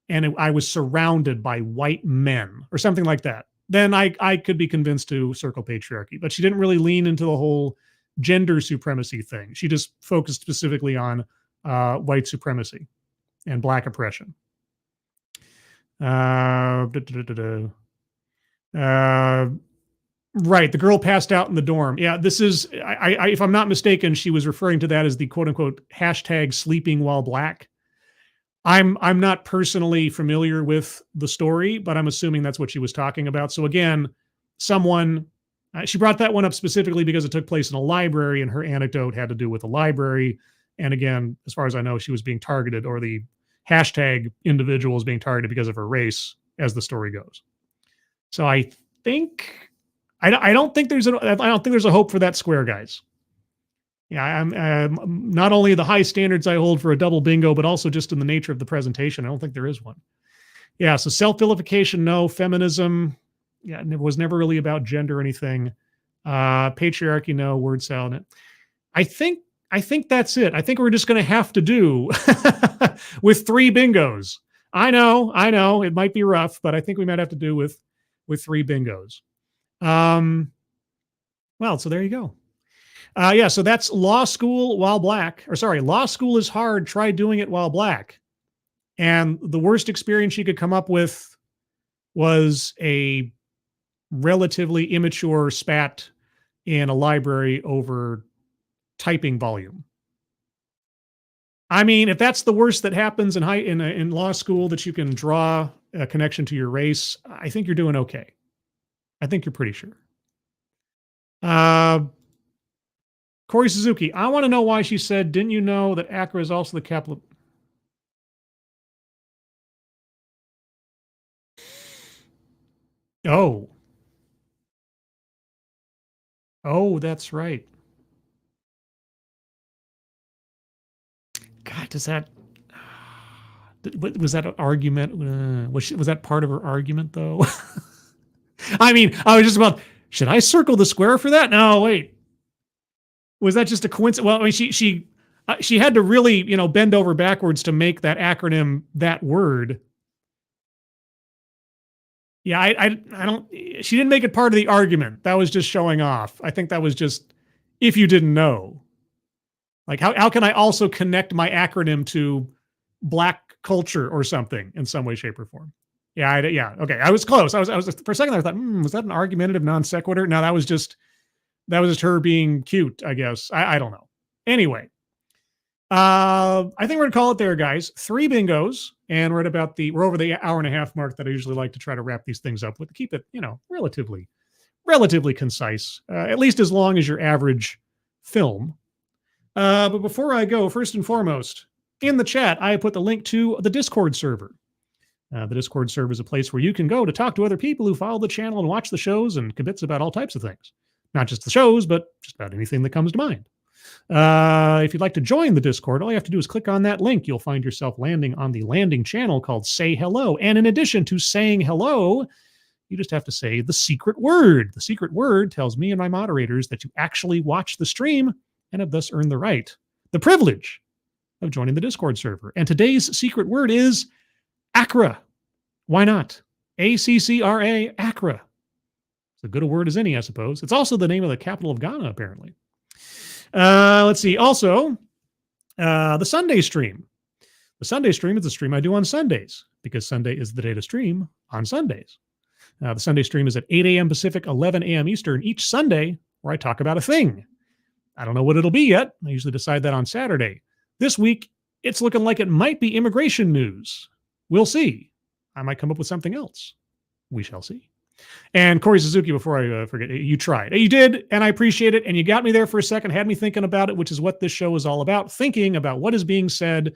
A: and I was surrounded by white men, or something like that, then I could be convinced to circle patriarchy. But she didn't really lean into the whole gender supremacy thing. She just focused specifically on white supremacy and black oppression. Right, the girl passed out in the dorm. Yeah, this is, if I'm not mistaken, she was referring to that as the quote unquote hashtag sleeping while black. I'm not personally familiar with the story, but I'm assuming that's what she was talking about. So again, she brought that one up specifically because it took place in a library and her anecdote had to do with a library. And again, as far as I know, she was being targeted, or the hashtag individual was being targeted because of her race, as the story goes. So I don't think there's a hope for that square, guys. Yeah, I'm not only the high standards I hold for a double bingo, but also just in the nature of the presentation. I don't think there is one. Yeah, so self-vilification, no. Feminism, Yeah, it was never really about gender or anything. Patriarchy, no. Word salad. I think that's it. I think we're just going to have to do with 3 bingos. I know it might be rough, but I think we might have to do with 3 bingos. Well, so there you go. Yeah, so that's law school while black. Or sorry, law school is hard. Try doing it while black. And the worst experience she could come up with was a relatively immature spat in a library over typing volume. I mean, if that's the worst that happens in law school, that you can draw a connection to your race, I think you're doing okay. I think you're pretty sure. Corey Suzuki, I want to know why she said, didn't you know that Accra is also the capital? Oh, that's right. God, does that... was that an argument? Was that part of her argument, though? I mean, I was just about, should I circle the square for that? No, wait. Was that just a coincidence? Well, I mean, she had to really, bend over backwards to make that acronym that word. Yeah, I don't. She didn't make it part of the argument. That was just showing off. I think that was just, if you didn't know. Like, how can I also connect my acronym to black culture or something in some way, shape, or form? Yeah, okay. I was close. I was for a second there, I thought, was that an argumentative non sequitur? No, that was just her being cute, I guess. I don't know. Anyway, I think we're gonna call it there, guys. 3 bingos, and we're over the hour and a half mark that I usually like to try to wrap these things up with, to keep it, relatively concise, at least as long as your average film. But before I go, first and foremost, in the chat, I put the link to the Discord server. The Discord server is a place where you can go to talk to other people who follow the channel and watch the shows and kibitz about all types of things. Not just the shows, but just about anything that comes to mind. If you'd like to join the Discord, all you have to do is click on that link. You'll find yourself landing on the landing channel called Say Hello. And in addition to saying hello, you just have to say the secret word. The secret word tells me and my moderators that you actually watch the stream and have thus earned the right, the privilege of joining the Discord server. And today's secret word is Accra. Why not? A-C-C-R-A, Accra. It's as good a word as any, I suppose. It's also the name of the capital of Ghana, apparently. Let's see. Also, the Sunday stream. The Sunday stream is the stream I do on Sundays, because Sunday is the day to stream on Sundays. The Sunday stream is at 8 a.m. Pacific, 11 a.m. Eastern each Sunday, where I talk about a thing. I don't know what it'll be yet. I usually decide that on Saturday. This week, it's looking like it might be immigration news. We'll see. I might come up with something else. We shall see. And Corey Suzuki, before I forget, you tried. You did, and I appreciate it. And you got me there for a second, had me thinking about it, which is what this show is all about. Thinking about what is being said,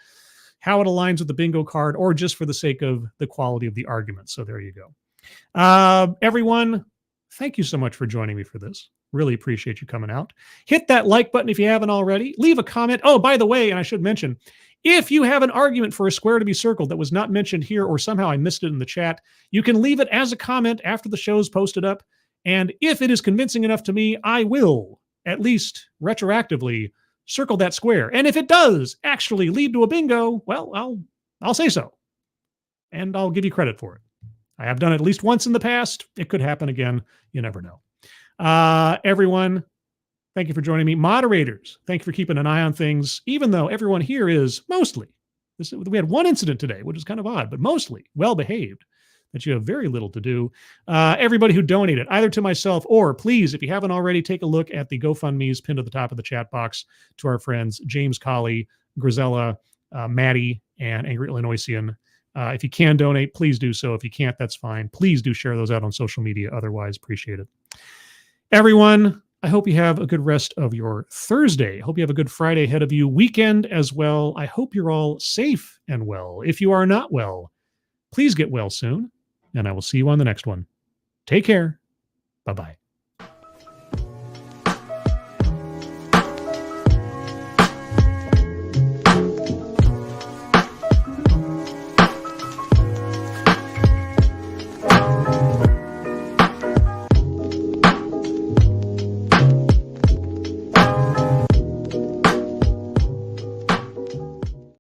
A: how it aligns with the bingo card, or just for the sake of the quality of the argument. So there you go. Everyone, thank you so much for joining me for this. Really appreciate you coming out. Hit that like button if you haven't already. Leave a comment. Oh, by the way, and I should mention, if you have an argument for a square to be circled that was not mentioned here, or somehow I missed it in the chat, you can leave it as a comment after the show's posted up. And if it is convincing enough to me, I will, at least retroactively, circle that square. And if it does actually lead to a bingo, well, I'll say so. And I'll give you credit for it. I have done it at least once in the past. It could happen again. You never know. Everyone, thank you for joining me. Moderators, thank you for keeping an eye on things, even though everyone here is mostly, we had one incident today, which is kind of odd, but mostly well-behaved, that you have very little to do. Everybody who donated, either to myself or, please, if you haven't already, take a look at the GoFundMe's pinned to the top of the chat box to our friends James Colley, Grisella, Maddie, and Angry Illinoisian. If you can donate, please do so. If you can't, that's fine. Please do share those out on social media. Otherwise, appreciate it. Everyone, I hope you have a good rest of your Thursday. I hope you have a good Friday ahead of you. Weekend as well. I hope you're all safe and well. If you are not well, please get well soon. And I will see you on the next one. Take care. Bye-bye.